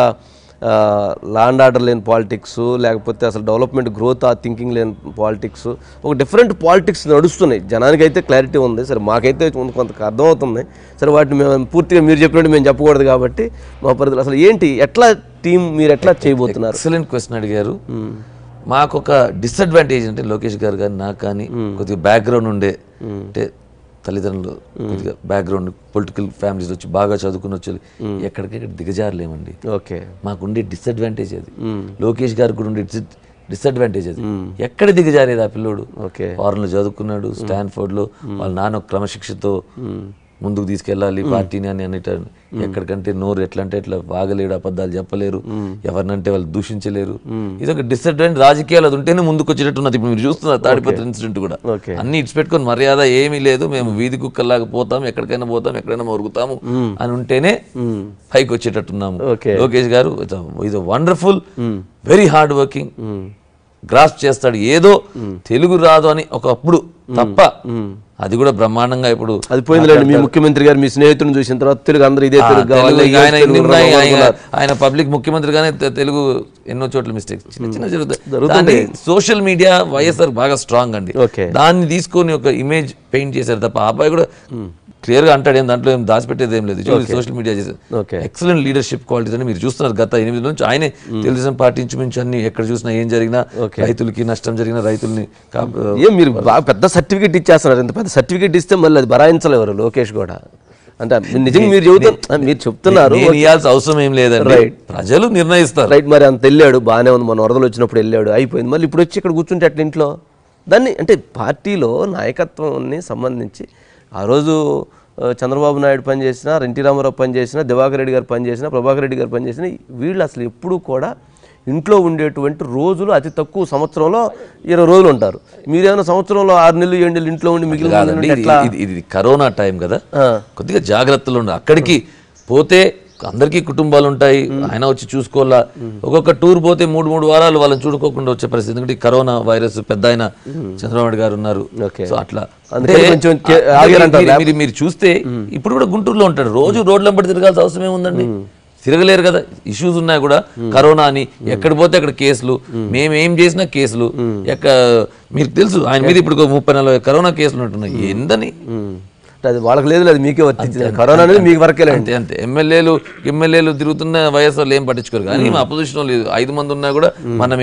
లా అండ్ ఆర్డర్ లేని పాలిటిక్స్, లేకపోతే అసలు డెవలప్మెంట్ గ్రోత్ ఆ థింకింగ్ లేని పాలిటిక్స్, ఒక డిఫరెంట్ పాలిటిక్స్ నడుస్తున్నాయి. జనానికి అయితే క్లారిటీ ఉంది, సరే మాకైతే కొంత అర్థమవుతుంది. సరే వాటిని మేము పూర్తిగా మీరు చెప్పినట్టు మేము చెప్పకూడదు కాబట్టి మా పరిధిలో అసలు ఏంటి, ఎట్లా టీం మీరు ఎట్లా చేయబోతున్నారు? ఎక్సలెంట్ క్వశ్చన్ అడిగారు. మాకు ఒక డిసడ్వాంటేజ్ అంటే లోకేష్ గారు కానీ నాకు కానీ కొద్దిగా బ్యాక్గ్రౌండ్ ఉండే, అంటే తల్లిదండ్రులు కొద్దిగా బ్యాక్గ్రౌండ్ పొలిటికల్ ఫ్యామిలీస్ వచ్చి బాగా చదువుకుని వచ్చి ఎక్కడికెక్కడ దిగజారలేమండి. ఓకే, మాకుండే డిసడ్వాంటేజ్ అది. లోకేష్ గారు కూడా ఉండే డిసడ్వాంటేజ్ అది. ఎక్కడ దిగజారేది ఆ పిల్లోడు? ఫారెన్లో చదువుకున్నాడు, స్టాన్ఫోర్డ్లో. వాళ్ళ నాన్న క్రమశిక్షతో ముందుకు తీసుకెళ్ళాలి పార్టీని అని అనేటారు. ఎక్కడికంటే నోరు ఎట్లా అంటే ఎట్లా వాగలేడు, అబద్ధాలు చెప్పలేరు, ఎవరినంటే వాళ్ళు దూషించలేరు. ఇది ఒక డిసడ్వాంటేజ్. రాజకీయాలు అది ఉంటేనే ముందుకు వచ్చేటట్టున్నది. ఇప్పుడు మీరు చూస్తున్నారు తాడిపత్రి ఇన్సిడెంట్ కూడా అన్ని ఇట్స్ పెట్టుకొని మర్యాద ఏమీ లేదు, మేము వీధి కుక్కల్లాగా పోతాం, ఎక్కడికైనా పోతాం, ఎక్కడైనా మొరుగుతాము అని ఉంటేనే పైకి వచ్చేటట్టున్నాము. లోకేష్ గారు is wonderful, very hard working, grasp చేస్తాడు. ఏదో తెలుగు రాదు అని ఒకప్పుడు తప్ప అది కూడా బ్రహ్మాండంగా ఇప్పుడు అది పోయిందిలేండి. మీ ముఖ్యమంత్రి గారు మీ స్నేహితులను చూసిన తర్వాత తెలుగు అందరూ ఇదే తెలుగు, ఆయన పబ్లిక్ ముఖ్యమంత్రిగానే తెలుగు ఎన్నో చోట్ల మిస్టేక్స్ చిన్న చిన్న జరుగుతాయి. సోషల్ మీడియా వైఎస్ఆర్ బాగా స్ట్రాంగ్ అండి, దాన్ని తీసుకొని ఒక ఇమేజ్ పెయింట్ చేశారు తప్ప ఆ అబ్బాయి కూడా క్లియర్ గా అంటాడు, దాంట్లో ఏం దాచిపెట్టేది ఏం లేదు. సోషల్ మీడియా చేశారు ఎక్సలెంట్ లీడర్షిప్ క్వాలిటీస్ అని మీరు చూస్తున్నారు. గత 8 నెలల నుంచి ఆయనే తెలుగుదేశం పార్టీ ఇంచుమించు అన్ని ఎక్కడ చూసినా ఏం జరిగినా, రైతులకి నష్టం జరిగిన రైతుల్ని మీరు బాగా పెద్ద సర్టిఫికేట్ ఇచ్చేస్తున్నారు. ఎంత పెద్ద సర్టిఫికేట్ ఇస్తే మళ్ళీ అది భరాయించలేరు లోకేష్ కూడా. అంటే నిజంగా మీరు చెప్తున్నారు, ఇవ్వాల్సిన అవసరం ఏం లేదండి, ప్రజలు నిర్ణయిస్తారు. రైట్, మరి అంత వెళ్ళాడు బాగానే ఉంది, మన వరదలు వచ్చినప్పుడు వెళ్ళాడు, అయిపోయింది. మళ్ళీ ఇప్పుడు వచ్చి ఇక్కడ కూర్చుంటే అట్లా ఇంట్లో దాన్ని అంటే పార్టీలో నాయకత్వాన్ని సంబంధించి ఆ రోజు చంద్రబాబు నాయుడు పనిచేసినా, ఎన్టీ రామారావు పనిచేసినా, దివాకర్ రెడ్డి గారు పనిచేసినా, ప్రభాకర్ రెడ్డి గారు పనిచేసినా, వీళ్ళు అసలు ఎప్పుడూ కూడా ఇంట్లో ఉండేటువంటి రోజులు అతి తక్కువ, సంవత్సరంలో 20 రోజులు ఉంటారు. మీరేమైనా సంవత్సరంలో 6 నెలలు 7 నెలలు ఇంట్లో ఉండి మిగిలిన ఇది కరోనా టైం కదా, కొద్దిగా జాగ్రత్తలు ఉండాలి. అక్కడికి పోతే అందరికీ కుటుంబాలు ఉంటాయి, ఆయన వచ్చి చూసుకోవాలా. ఒక్కొక్క టూర్ పోతే 3 వారాలు వాళ్ళని చూడుకోకుండా వచ్చే పరిస్థితి. ఎందుకంటే కరోనా వైరస్ పెద్ద ఆయన చంద్రబాబు గారు ఉన్నారు. సో అట్లా మీరు చూస్తే ఇప్పుడు కూడా గుంటూరులో ఉంటాడు, రోజు రోడ్ల వెంబడి తిరగాల్సిన అవసరం ఏముందండి? తిరగలేరు కదా, ఇష్యూస్ ఉన్నాయి కూడా. కరోనా అని ఎక్కడ పోతే అక్కడ కేసులు, మేమేం చేసినా కేసులు. మీకు తెలుసు ఆయన మీద ఇప్పుడు 30-40 కరోనా కేసులు ఉంటున్నాయి. ఏందని అది వాళ్ళకి లేదు, అది మీకే వర్తించింది. కరోనా అనేది మీకు వరకే. అంతే అంతే. ఎమ్మెల్యేలు తిరుగుతున్న వయస్సు ఏం పట్టించుకోరు. కానీ మా అపోజిషన్ వాళ్ళు 5 మంది ఉన్నా కూడా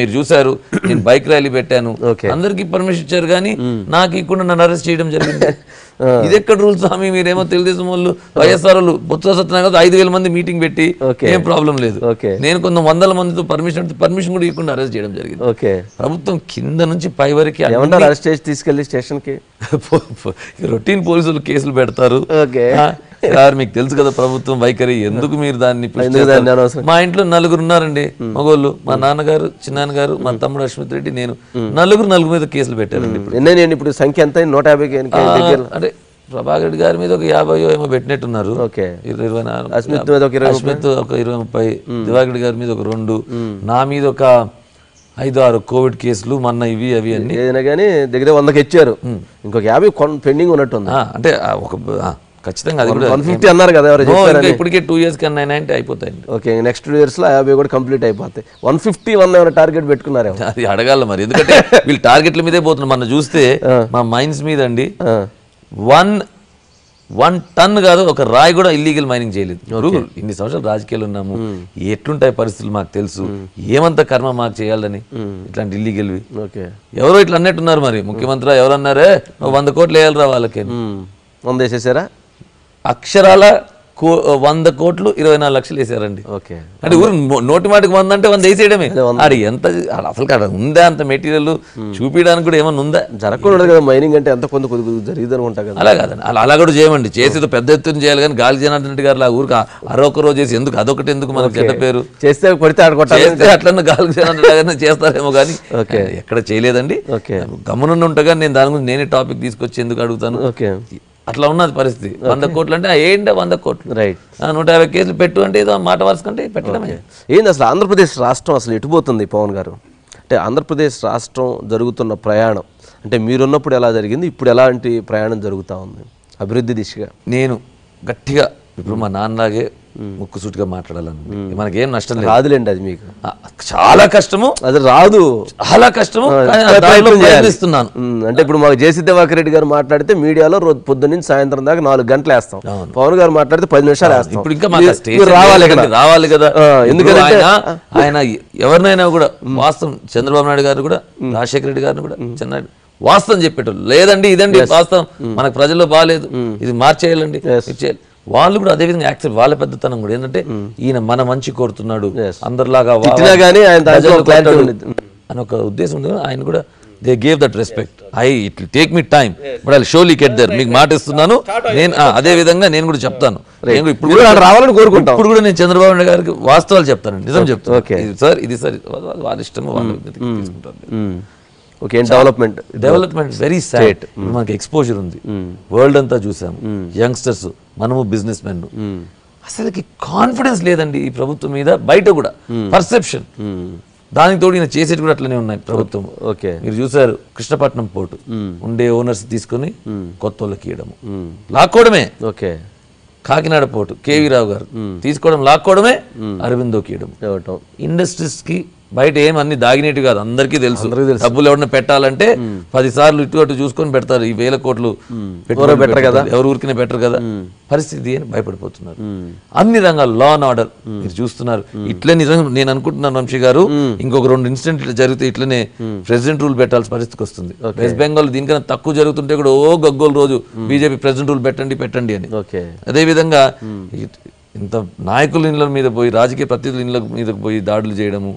మీరు చూసారు, నేను బైక్ ర్యాలీ పెట్టాను, అందరికి పర్మిషన్ ఇచ్చారు, కానీ నాకు ఇకుండా నన్ను అరెస్ట్ చేయడం జరిగింది. ఇది ఎక్కడ రూల్స్ స్వామి? మీరేమో తెలుగుదేశం వాళ్ళు వైఎస్ఆర్ వాళ్ళు బొత్స సత్యనారాయణ 5,000 మంది మీటింగ్ పెట్టి ఏం ప్రాబ్లం లేదు, నేను కొంత 100 మందితో పర్మిషన్ కూడా ఇవ్వకుండా అరెస్ట్ చేయడం జరిగింది. ప్రభుత్వం కింద నుంచి పై వరకు అరెస్ట్ చేసి తీసుకెళ్లి స్టేషన్ కి రొటీన్ పోలీసులు కేసులు పెడతారు. మీకు తెలుసు కదా ప్రభుత్వం వైఖరి, ఎందుకు మీరు దాన్ని? మా ఇంట్లో 4 ఉన్నారండి మగోళ్ళు, మా నాన్నగారు, చిన్నాన్నగారు, మా తమ్ముడు అశ్మిత్ రెడ్డి, నేను, 4 మీద కేసులు పెట్టారండి. ఇప్పుడు సంఖ్య ఎంత? 150. అంటే ప్రభాకర్ రెడ్డి గారి మీద ఒక 50 ఏమో పెట్టినట్టున్నారు, 24. అశ్మిత్ ఒక 20-30, దివాకర్ రెడ్డి గారి మీద ఒక 2, నా మీద ఒక 5-6 కోవిడ్ కేసులు మొన్న ఇవి అవి అన్ని ఏదైనా కానీ దగ్గర 100కి ఇచ్చారు, ఇంకొక 50 పెండింగ్ ఉన్నట్టుంది. అంటే ఒక ఖచ్చితంగా అది కూడా 150 అన్నారు కదా ఎవరు ఇంకా ఇప్పటికే 2 years కన్నా అంటే అయిపోతాయండి. ఓకే, నెక్స్ట్ 2 years లో 50 కూడా కంప్లీట్ అయిపోతాయి. 151 ఏమైనా టార్గెట్ పెట్టుకున్నారేమో, అది అడగాల మరి, ఎందుకంటే వీళ్ళు టార్గెట్ల మీదే పోతున్నారు. మనం చూస్తే మా మైన్స్ మీద అండి 1 ton కాదు, ఒక రాయి కూడా ఇల్లీగల్ మైనింగ్ చేయలేదు. ఇన్ని సంవత్సరాలు రాజకీయాలు ఉన్నాము, ఎట్లుంటాయి పరిస్థితులు మాకు తెలుసు, ఏమంత కర్మ మాకు చేయాలని ఇట్లాంటి ఇల్లీగల్వి. ఎవరో ఇట్లా అన్నట్టున్నారు, మరి ముఖ్యమంత్రి ఎవరన్నారే 100 కోట్లు వేయాలరా వాళ్ళకి, 100 వేసేసారా? అక్షరాల 100 కోట్లు 24 లక్షలు వేసారండి. ఓకే, అంటే ఊరు నోటి మాటకి 100 అంటే 100 వేసేయడమే. అది ఎంత అసలు కాదు, ఉందా అంత మెటీరియల్ చూపించడానికి కూడా ఏమన్నా ఉందా? జరగకూడదు కదా మైనింగ్ అంటే, అంత కొంత కొద్దిగా జరిగింది అనుకుంటా కదా. అలా కాదండి, అలా కూడా చేయమండి, చేసేది పెద్ద ఎత్తున చేయాలి. కానీ గాలి జనార్దన్ రెడ్డి గారు ఊరికి అరొక రోజు చేసి ఎందుకు, అదొకటి ఎందుకు మనకు చెడ్డ పేరు. చేస్తే కొడితే ఆడుకుంటారు, అట్లన్నా గాలి జనార్దన్ రెడ్డి గారిని చేస్తారేమో కానీ ఎక్కడ చేయలేదండి. గమనున్న ఉంటాగా నేను దాని గురించి నేనే టాపిక్ తీసుకొచ్చి ఎందుకు అడుగుతాను. అట్లా ఉన్నది పరిస్థితి. 100 కోట్లు అంటే ఏంటో 100 కోట్లు, రైట్, 150 కేసులు పెట్టు అంటే ఏదో మాట వరుసకంటే పెట్టడమే. ఏంది అసలు ఆంధ్రప్రదేశ్ రాష్ట్రం అసలు ఎటుపోతుంది పవన్ గారు? అంటే ఆంధ్రప్రదేశ్ రాష్ట్రం జరుగుతున్న ప్రయాణం అంటే మీరున్నప్పుడు ఎలా జరిగింది, ఇప్పుడు ఎలాంటి ప్రయాణం జరుగుతూ ఉంది అభివృద్ధి దిశగా? నేను గట్టిగా ఇప్పుడు మా నాన్నలాగే ముక్కుసూటిగా మాట్లాడాలని, మనకేం నష్టం లేదు. రాదులేండి అది, మీకు చాలా కష్టము, అది రాదు, చాలా కష్టము ప్రయత్నిస్తున్నాను. అంటే ఇప్పుడు మాకు జేసీ దివాకర్ రెడ్డి గారు మాట్లాడితే మీడియాలో రోజు పొద్దున్న నుంచి సాయంత్రం దాకా 4 గంటలు వేస్తాం, పవన్ గారు మాట్లాడితే 10 నిమిషాలు వేస్తాం. ఇప్పుడు ఇంకా రావాలి కదా, ఎందుకంటే ఆయన ఎవరినైనా కూడా వాస్తవం, చంద్రబాబు నాయుడు గారు కూడా, రాజశేఖర రెడ్డి గారిని కూడా చిన్న వాస్తవం చెప్పేటోళ్ళు, లేదండి ఇదండి వాస్తవం, మనకు ప్రజల్లో బాగాలేదు, ఇది మార్చేయాలండి, చేయాలి. వాళ్ళు కూడా అదేవిధంగా యాక్సెప్ట్, వాళ్ళ పెద్దతనం కూడా ఏంటంటే ఈయన మన మంచి కోరుతున్నాడు, అందరిలాగా అని ఒక ఉద్దేశం ఉంది. ఆయన కూడా they gave that respect. It will take me time but I will surely get there. మీకు మాట ఇస్తున్నాను. నేను అదే విధంగా నేను కూడా చెప్తాను, ఇప్పుడు రావాలని కోరుకుంటాను. ఇప్పుడు కూడా నేను చంద్రబాబు నాయుడు గారికి వాస్తవాలు చెప్తాను, నిజం చెప్తాను. సార్ ఇది సార్ వాళ్ళ ఇష్టం, వాళ్ళు తీసుకుంటారు. Okay, development very sad. మనకి ఎక్స్పోజర్ ఉంది, వరల్డ్ అంతా చూసాము, యంగ్స్టర్స్, మనము బిజినెస్ మెన్, అసలుకి కాన్ఫిడెన్స్ లేదండి ఈ ప్రభుత్వం మీద. బయట కూడా పర్సెప్షన్, దానికి తోడు ఈయన చేసేది కూడా అట్లనే ఉన్నాయి ప్రభుత్వం. ఓకే, మీరు చూసారు కృష్ణపట్నం పోర్టు ఉండే ఓనర్స్ తీసుకుని కొత్త వాళ్ళకి ఇవ్వడము, లాక్కోవడమే. ఓకే, కాకినాడ పోర్టు కేవీ రావు గారు తీసుకోవడం, లాక్కోవడమే, అరవిందోకి ఇవ్వడం. ఇండస్ట్రీస్ కి బయట ఏం అన్ని దాగినట్టు కాదు, అందరికీ తెలుసు. డబ్బులు ఎవరిని పెట్టాలంటే 10 సార్లు ఇటు అటు చూసుకొని పెడతారు. ఈ 1000 కోట్లు పెట్టరు కదా, ఎవరు ఊరికినే పెట్టరు కదా. పరిస్థితి అని భయపడిపోతున్నారు. అన్ని రంగాలు లా అండ్ ఆర్డర్ మీరు చూస్తున్నారు. ఇట్లే నిజంగా నేను అనుకుంటున్నాను వంశీ గారు, ఇంకొక 2 ఇన్సిడెంట్ ఇట్లా జరిగితే ఇట్లనే ప్రెసిడెంట్ రూల్ పెట్టాల్సిన పరిస్థితికి వస్తుంది. వెస్ట్ బెంగాల్ దీనికన్నా తక్కువ జరుగుతుంటే కూడా గగ్గోలు రోజు బీజేపీ ప్రెసిడెంట్ రూల్ పెట్టండి అని. అదే విధంగా ఇంత నాయకుల ఇళ్ళ మీద పోయి, రాజకీయ ప్రతినిధుల ఇళ్ళ మీద పోయి దాడులు చేయడము,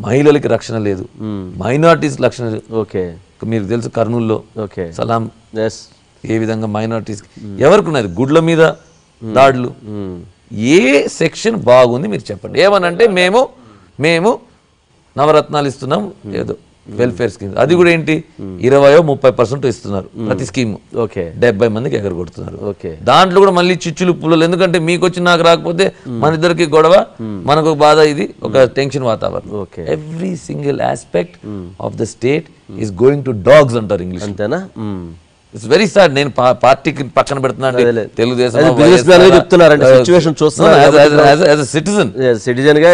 మహిళలకి రక్షణ లేదు, మైనారిటీస్ రక్షణ లేదు. ఓకే, మీకు తెలుసు కర్నూలులో సలాం ఏ విధంగా మైనారిటీస్ ఎవరికి ఉన్నది, గుడ్ల మీద దాడులు. ఏ సెక్షన్ బాగుంది మీరు చెప్పండి. ఏమనంటే మేము నవరత్నాలు ఇస్తున్నాం, ఏదో వెల్ఫేర్ స్కీమ్, అది కూడా ఏంటి 20-30% ఇస్తున్నారు ప్రతి స్కీమ్. ఓకే, 70 మందికి ఎగరగొడుతున్నారు. ఓకే, దాంట్లో కూడా మళ్ళీ చిచ్చులు పుల్లలు, ఎందుకంటే మీకు వచ్చి నాకు రాకపోతే మన ఇద్దరికి గొడవ, మనకు బాధ, ఇది ఒక టెన్షన్ వాతావరణం. Okay, every single aspect of the state is going to dogs అంటారు ఇంగ్లీష్, అంతేనా? It's very sad. నేను పార్టీకి పక్కన పెడుతున్నా, తెలుగుదేశం సిటిజన్ గా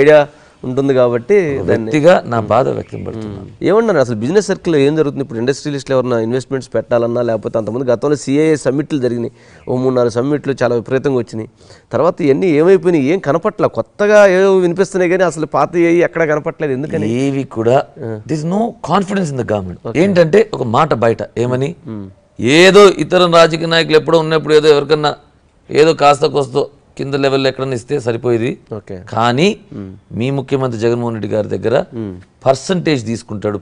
ఐడియా ఉంటుంది కాబట్టి వ్యక్తిగా నా బాధ వ్యక్తం పడుతున్నాను. ఏమన్నారు అసలు బిజినెస్ సర్కిల్లో ఏం జరుగుతుంది ఇప్పుడు? ఇండస్ట్రియలిస్టులు ఎవరన్నా ఇన్వెస్ట్మెంట్స్ పెట్టాలన్నా, లేకపోతే అంతమంది గతంలో సిఐఏ సమ్మిట్లు జరిగినాయి, 3-4 సమ్మిట్లు చాలా విపరీతంగా వచ్చినాయి. తర్వాత ఇవన్నీ ఏమైపోయినాయి, ఏం కనపట్ల, కొత్తగా ఏవో వినిపిస్తున్నాయి కానీ అసలు పాత ఏవి ఎక్కడ కనపట్లేదు. ఎందుకని? ఏవి కూడా this no confidence in the government. ఏంటంటే ఒక మాట బయట ఏమని, ఏదో ఇతర రాజకీయ నాయకులు ఎప్పుడో ఉన్నప్పుడు ఏదో ఎవరికన్నా ఏదో కాస్త కోస్తో కింద లెవెల్లో ఎక్కడన్నా ఇస్తే సరిపోయేది. కానీ మీ ముఖ్యమంత్రి జగన్మోహన్ రెడ్డి గారి దగ్గర పర్సంటేజ్ తీసుకుంటాడు,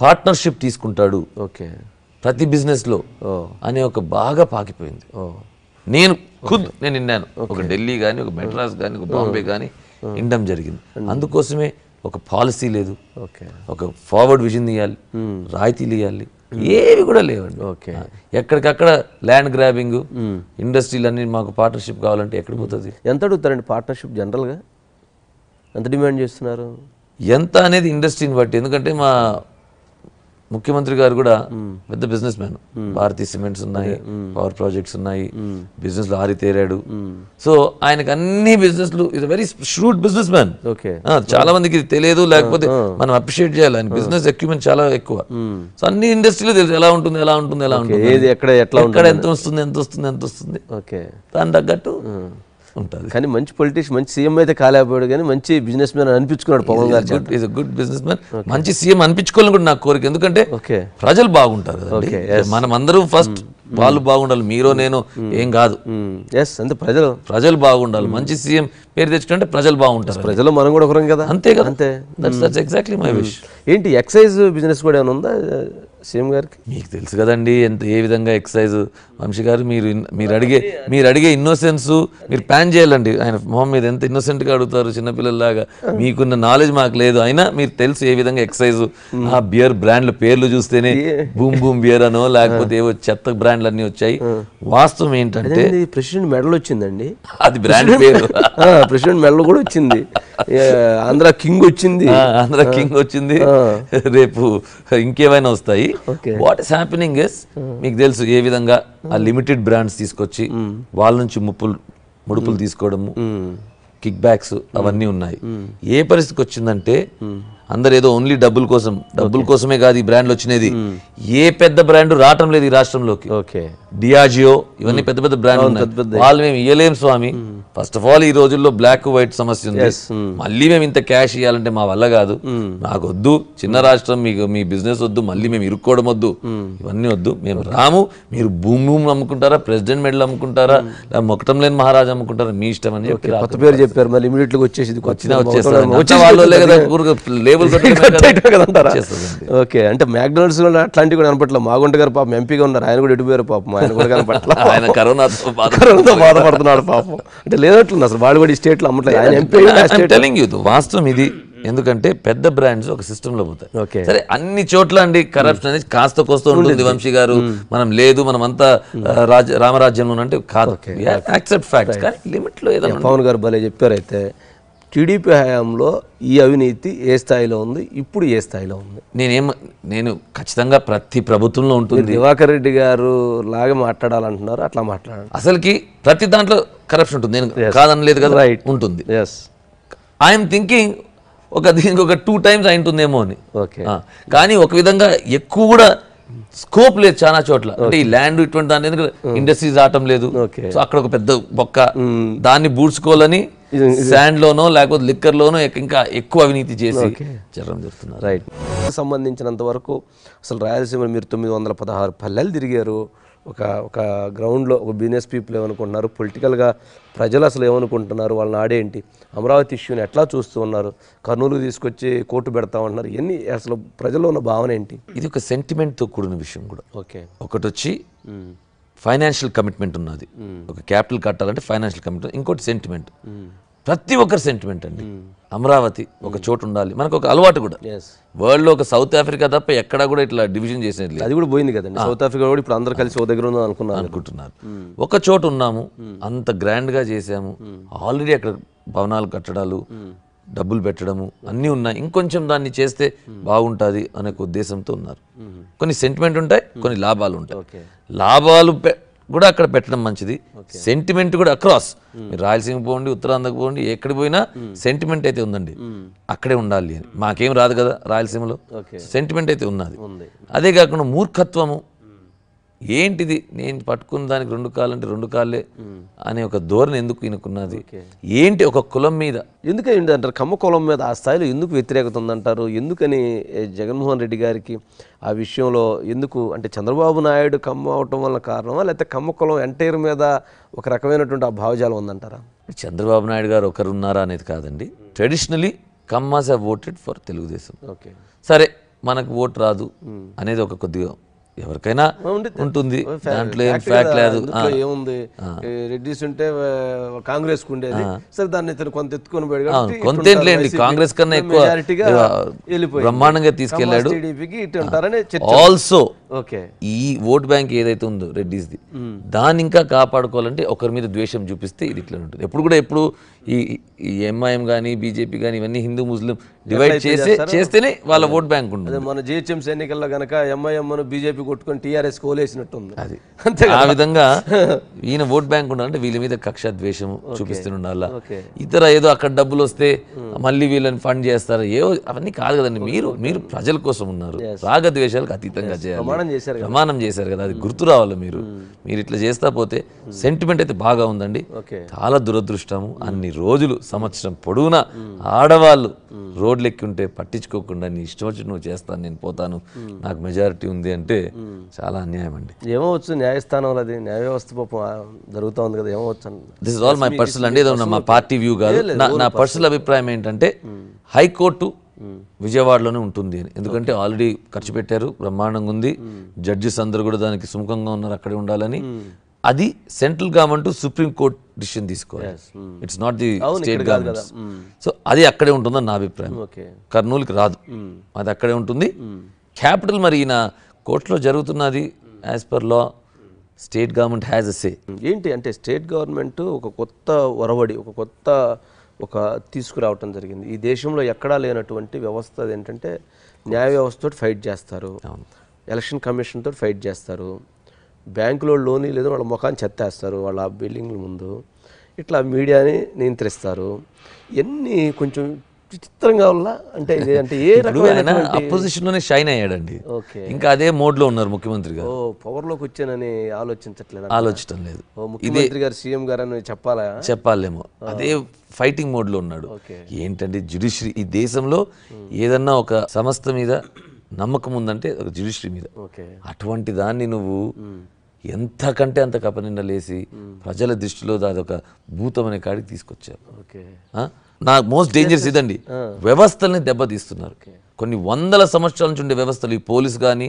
పార్ట్నర్షిప్ తీసుకుంటాడు ప్రతి బిజినెస్ లో అని ఒక బాగా పాకిపోయింది. నేను విన్నాను, ఒక ఢిల్లీ కానీ, ఒక మెడ్రాస్ కానీ, ఒక బాంబే కానీ వినడం జరిగింది. అందుకోసమే ఒక పాలసీ లేదు, ఒక ఫార్వర్డ్ విజన్ ఇవ్వాలి, రాయితీలు ఇవ్వాలి, ఏవి కూడా లేవండి. ఓకే, ఎక్కడికక్కడ ల్యాండ్ గ్రాబింగ్, ఇండస్ట్రీలు అన్ని మాకు పార్ట్నర్షిప్ కావాలంటే ఎక్కడ పోతుంది? ఎంత అడుగుతారండి పార్ట్నర్షిప్ జనరల్గా? ఎంత డిమాండ్ చేస్తున్నారు? ఎంత అనేది ఇండస్ట్రీని బట్టి. ఎందుకంటే మా ముఖ్యమంత్రి గారు కూడా పెద్ద బిజినెస్ మ్యాన్. భారతీ సిమెంట్స్ ఉన్నాయి, పవర్ ప్రాజెక్ట్స్ ఉన్నాయి, బిజినెస్ లో ఆరితేరాడు. సో ఆయనకు అన్ని బిజినెస్లు is very shrewd business man. చాలా మందికి తెలియదు, లేకపోతే మనం అప్రిషియేట్ చేయాలి. ఆయన బిజినెస్ ఎక్విప్మెంట్ చాలా ఎక్కువ. సో అన్ని ఇండస్ట్రీలో తెలుసు ఎలా ఉంటుంది, ఎక్కడ ఎంత వస్తుంది దాని తగ్గట్టు ఉంటుంది. కానీ మంచి పొలిటీషియన్, మంచి సీఎం అయితే కాలేకపోయాడు, కానీ మంచి బిజినెస్ మ్యాన్ అనిపించుకున్నాడు పవన్ గారు. Is a good business man. మంచి సీఎం అనిపించుకోవాలని కూడా నాకు కోరిక. ఎందుకంటే ప్రజలు బాగుంటారు కదండి. మనం అందరూ ఫస్ట్ వాళ్ళు బాగుండాలి. మీరో నేను ఏం కాదు, అంటే ప్రజలు బాగుండాలి. మంచి సీఎం పేరు తెచ్చుకుంటే ప్రజలు బాగుంటారు. ప్రజలు మనం కూడా ఒకరం కదా. అంతే కదా, అంతే. That's exactly my wish. ఏంటి ఎక్సైజ్ బిజినెస్ కూడా ఏమైనా ఉందా సీఎం గారికి? మీకు తెలుసు కదండి ఏ విధంగా ఎక్సైజ్. వంశీ గారు మీరు అడిగే ఇన్నోసెన్స్ మీరు ప్యాన్ చేయాలండి. ఆయన మొహం మీద ఎంత ఇన్నోసెంట్గా అడుగుతారు చిన్నపిల్లల్లాగా. మీకున్న నాలెడ్జ్ మాకు లేదు, అయినా మీరు తెలుసు ఏ విధంగా ఎక్సైజ్. ఆ బియర్ బ్రాండ్ల పేర్లు చూస్తేనే బూమ్ బూమ్ బియర్ అనో లేకపోతే ఏవో చెత్త బ్రాండ్లు అన్నీ వచ్చాయి. వాస్తవం ఏంటంటే ప్రెసిడెంట్ మెడల్ వచ్చిందండి, అది బ్రాండ్ పేరు. ప్రెసిడెంట్ మెడల్ కూడా వచ్చింది, ఆంధ్ర కింగ్ వచ్చింది, రేపు ఇంకేమైనా వస్తాయి. వాట్ ఇస్ హ్యాపెనింగ్ ఇస్, మీకు తెలుసు ఏ విధంగా ఆ లిమిటెడ్ బ్రాండ్స్ తీసుకొచ్చి వాళ్ళ నుంచి ముడుపులు తీసుకోవడము, కిక్ బ్యాక్స్ అవన్నీ ఉన్నాయి. ఏ పరిస్థితికి వచ్చిందంటే అందరు ఏదో ఓన్లీ డబ్బుల కోసమే కాదు ఈ బ్రాండ్లు వచ్చినది. ఏ పెద్ద బ్రాండ్ రావటం లేదు ఈ రాష్ట్రంలోకి. డియాజియో ఇవన్నీ పెద్ద పెద్ద బ్రాండ్. వాళ్ళు మేము ఇయ్యలేం స్వామి. ఫస్ట్ ఆఫ్ ఆల్ ఈ రోజుల్లో బ్లాక్ వైట్ సమస్య ఉంది. మళ్ళీ మేము ఇంత క్యాష్ ఇవ్వాలంటే మా వల్ల కాదు. నాకు వద్దు, చిన్న రాష్ట్రం, మీకు మీ బిజినెస్ వద్దు, మళ్ళీ మేము ఇరుక్కోవడం వద్దు, ఇవన్నీ వద్దు. మేము రాము, మీరు భూమి అమ్ముకుంటారా, ప్రెసిడెంట్ మెడల్ అమ్ముకుంటారా, మొక్కటం లేని మహారాజా అమ్ముకుంటారా, మీ ఇష్టం అని చెప్పి కొత్త పేరు చెప్పారు. మళ్ళీ ఇమీడియట్గా వచ్చేసి ఓకే. అంటే మ్యాక్డొనాల్డ్స్ లో అట్లాంటివి కూడా కనపట్ల. మాగుంట గారు పాపం ఎంపీగా ఉన్నారు, ఆయన కూడా ఎటుపోయారు పాపం, ఆయన కూడా కనపట్ల. ఆయన కరోనాతో బాధపడుతున్నాడు పాపం. అంటే లేనట్లుంది అసలు, వాళ్ళు కూడా ఈ స్టేట్ లో అమ్మట్లేదు. ఆయన ఎంపీ. వాస్తవం ఇది. ఎందుకంటే పెద్ద బ్రాండ్స్ ఒక సిస్టమ్ లో పోతాయి. సరే అన్ని చోట్ల అండి కరప్షన్ అనేది కాస్త కోస్త ఉంటుంది వంశీ గారు. మనం లేదు, మనం అంతా రామరాజ్యంలో అంటే కాదు, యాక్సెప్ట్ ఫ్యాక్ట్స్. కానీ లిమిట్ లో ఏదైనా. పవన్ గారు భలే చెప్పారు. అయితే టీడీపీ హయాంలో ఈ అవినీతి ఏ స్థాయిలో ఉంది, ఇప్పుడు ఏ స్థాయిలో ఉంది? నేను ఖచ్చితంగా ప్రతి ప్రభుత్వంలో ఉంటుంది. దివాకర్ రెడ్డి గారు లాగా మాట్లాడాలంటున్నారు, అట్లా మాట్లాడాలి. అసలుకి ప్రతి దాంట్లో కరప్షన్ ఉంటుంది, నేను కాదనలేదు కదా, ఉంటుంది. ఐఎమ్ థింకింగ్ దీనికి ఒక 2 times అయింటుందేమో అని. కానీ ఒక విధంగా ఎక్కువ కూడా స్కోప్ లేదు చాలా చోట్ల. అంటే ఈ ల్యాండ్ ఇటువంటి దాని ఇండస్ట్రీస్ ఆటం లేదు. సో అక్కడ ఒక పెద్ద బొక్క, దాన్ని బూడ్చుకోవాలని శాండ్ లోనో లేకపోతే లిక్కర్ లోనో ఇంకా ఎక్కువ అవినీతి చేసి జరగడం జరుగుతున్నారు. రైట్. సంబంధించినంత వరకు అసలు రాయలసీమ మీరు 916 పల్లెలు తిరిగారు. ఒక గ్రౌండ్లో ఒక బిజినెస్ పీపుల్ ఏమనుకుంటున్నారు, పొలిటికల్గా ప్రజలు అసలు ఏమనుకుంటున్నారు, వాళ్ళని ఆడేంటి, అమరావతి ఇష్యూని ఎట్లా చూస్తూ ఉన్నారు, కర్నూలు తీసుకొచ్చి కోర్టు పెడతామన్నారు, ఇవన్నీ అసలు ప్రజల్లో ఉన్న భావన ఏంటి? ఇది ఒక సెంటిమెంట్తో కూడిన విషయం కూడా. ఒకటి వచ్చి ఫైనాన్షియల్ కమిట్మెంట్ ఉన్నది, ఒక క్యాపిటల్ కట్టాలంటే ఫైనాన్షియల్ కమిట్మెంట్. ఇంకోటి సెంటిమెంట్, ప్రతి ఒక్కరి సెంటిమెంట్ అండి. అమరావతి ఒక చోటు ఉండాలి. మనకు ఒక అలవాటు కూడా, వరల్డ్ లో ఒక సౌత్ ఆఫ్రికా తప్ప ఎక్కడా కూడా ఇట్లా డివిజన్ చేసేది. అది కూడా పోయింది కదండి. సౌత్ ఆఫ్రికా కూడా ఇప్పుడు అందరు కలిసి ఓ దగ్గర అనుకుంటున్నారు. ఒక చోటు ఉన్నాము, అంత గ్రాండ్ గా చేసాము. ఆల్రెడీ అక్కడ భవనాలు కట్టడాలు, డబ్బులు పెట్టడము అన్నీ ఉన్నాయి. ఇంకొంచెం దాన్ని చేస్తే బాగుంటుంది అనే ఉద్దేశంతో ఉన్నారు. కొన్ని సెంటిమెంట్ ఉంటాయి, కొన్ని లాభాలు ఉంటాయి. లాభాలు కూడా అక్కడ పెట్టడం మంచిది, సెంటిమెంట్ కూడా అక్రాస్. మీరు రాయలసీమ పోండి, ఉత్తరాంధ్రకు పోండి, ఎక్కడికి పోయినా సెంటిమెంట్ అయితే ఉందండి, అక్కడే ఉండాలి అని. మాకేం రాదు కదా రాయలసీమలో, సెంటిమెంట్ అయితే ఉన్నది. అదే కాకుండా మూర్ఖత్వము ఏంటిది, నేను పట్టుకున్న దానికి 2 కాళ్ళు అంటే 2 కాళ్ళే అనే ఒక ధోరణి ఎందుకు ఇనుకున్నది ఏంటి? ఒక కులం మీద ఎందుకని అంటారు, కమ్మ కులం మీద ఆ స్థాయిలో ఎందుకు వ్యతిరేకత ఉందంటారు? ఎందుకని జగన్మోహన్ రెడ్డి గారికి ఆ విషయంలో ఎందుకు, అంటే చంద్రబాబు నాయుడు కమ్మ అవటం వల్ల కారణమా, లేకపోతే కమ్మ కులం ఎంటైర్ మీద ఒక రకమైనటువంటి ఆ భావజాలం ఉందంటారా? చంద్రబాబు నాయుడు గారు ఒకరున్నారా అనేది కాదండి. Traditionally Kammas have voted for Telugu Desam. సరే మనకు ఓటు రాదు అనేది ఒక కొద్దిగా ఎవరికైనా ఉంటుంది, దాంట్లో ఏం ఫ్యాక్ట్ లేదు. ఏముంది, రెడ్డిస్ ఉంటే కాంగ్రెస్ కు ఉండేది, సరే దాన్ని కొంత ఎత్తుకొని పోయాడు, కొంతేంట్లేండి కాంగ్రెస్ కన్నా ఎక్కువ బ్రహ్మాండంగా తీసుకెళ్లాడు. ఆల్సో ఈ ఓట్ బ్యాంక్ ఏదైతే ఉందో రెడ్డిస్ది, దాన్ని ఇంకా కాపాడుకోవాలంటే ఒకరి మీద ద్వేషం చూపిస్తే ఇది ఇట్లా ఉంటుంది. ఎప్పుడు కూడా ఎప్పుడు ఈ ఎంఐఎం కానీ బీజేపీ కానీ ఇవన్నీ హిందూ ముస్లిం డివైడ్ చేస్తేనే వాళ్ళ ఓట్ బ్యాంక్ ఉంటుంది. మన జిహెచ్ఎంసీ ఎన్నికల్లో గనక ఎంఐఎం బీజేపీ కొట్టుకొని టీఆర్ఎస్ కోలేసినట్టుంది. అది ఆ విధంగా ఈయన ఓట్ బ్యాంక్ ఉండాలంటే వీళ్ళ మీద కక్ష ద్వేషం చూపిస్తుండాల. ఇతర ఏదో అక్కడ డబ్బులు వస్తే మళ్ళీ వీళ్ళని ఫండ్ చేస్తారు, ఏవో అవన్నీ కాదు కదండి. మీరు ప్రజల కోసం ఉన్నారు, రాగద్వేషాలకు అతీతంగా చేయాలి. ప్రమాణం చేశారు కదా, అది గుర్తు రావాలి. మీరు ఇట్లా చేస్తా పోతే సెంటిమెంట్ అయితే బాగా ఉందండి. చాలా దురదృష్టము, అన్ని రోజులు సంవత్సరం పొడవునా ఆడవాళ్ళు రోడ్లు ఎక్కి ఉంటే పట్టించుకోకుండా నీ ఇష్టం వచ్చి నువ్వు చేస్తాను, నేను పోతాను, నాకు మెజారిటీ ఉంది అంటే చాలా అన్యాయం అండి. ఏమవచ్చు న్యాయస్థానంలో, అది న్యాయ వ్యవస్థ పాపం జరుగుతూ ఉంది కదా, ఏమవచ్చు. This is all my personal అండి, ఏదో మా పార్టీ వ్యూ కాదు. నా పర్సనల్ అభిప్రాయం ఏంటంటే హైకోర్టు విజయవాడలోనే ఉంటుంది అని, ఎందుకంటే ఆల్రెడీ ఖర్చు పెట్టారు, బ్రహ్మాండంగా ఉంది, జడ్జెస్ అందరూ కూడా దానికి సుముఖంగా ఉన్నారు, అక్కడే ఉండాలని. అది central government Supreme Court decision తీసుకోవాలి, it's not the state government. So అది అక్కడే ఉంటుందని నా అభిప్రాయం. కర్నూలుకి రాదు, అది అక్కడే ఉంటుంది. క్యాపిటల్ మరి ఈయన కోర్టులో జరుగుతున్నది as per law, state government has a say. ఏంటి అంటే స్టేట్ గవర్నమెంట్ ఒక కొత్త ఒరవడి, ఒక తీసుకురావటం జరిగింది. ఈ దేశంలో ఎక్కడా లేనటువంటి వ్యవస్థ ఏంటంటే న్యాయ వ్యవస్థతో ఫైట్ చేస్తారు, ఎలక్షన్ కమిషన్ తోటి ఫైట్ చేస్తారు, బ్యాంకులో లోన్ లేదు వాళ్ళ ముఖాన్ని చెత్తేస్తారు వాళ్ళ బిల్డింగ్ల ముందు, ఇట్లా మీడియాని నియంత్రిస్తారు. ఇవన్నీ కొంచెం విచిత్రంగా వల్ల అంటే ఏ రకమైన అపోజిషన్ లోనే షైన్ అయ్యాడండి. ఇంకా అదే మోడ్ లో ఉన్నారు ముఖ్యమంత్రి గారు. పవర్లోకి వచ్చానని ఆలోచించడం లేదు. ముఖ్యమంత్రి గారు సీఎం గారు అని చెప్పాలేమో, అదే ఫైటింగ్ మోడ్ లో ఉన్నాడు. ఏంటంటే జ్యుడిషియరీ, ఈ దేశంలో ఏదన్నా ఒక సంస్థ మీద నమ్మకం ఉందంటే ఒక జ్యుడిషియరీ మీద. అటువంటి దాన్ని నువ్వు ఎంతకంటే అంత కపనిండలేసి ప్రజల దృష్టిలో అదొక భూతం అనే కాడికి తీసుకొచ్చారు. నా మోస్ట్ డేంజరస్ ఇదండి, వ్యవస్థల్ని దెబ్బతీస్తున్నారు. కొన్ని వందల సంవత్సరాల నుంచి ఉండే వ్యవస్థలు, ఈ పోలీస్ కానీ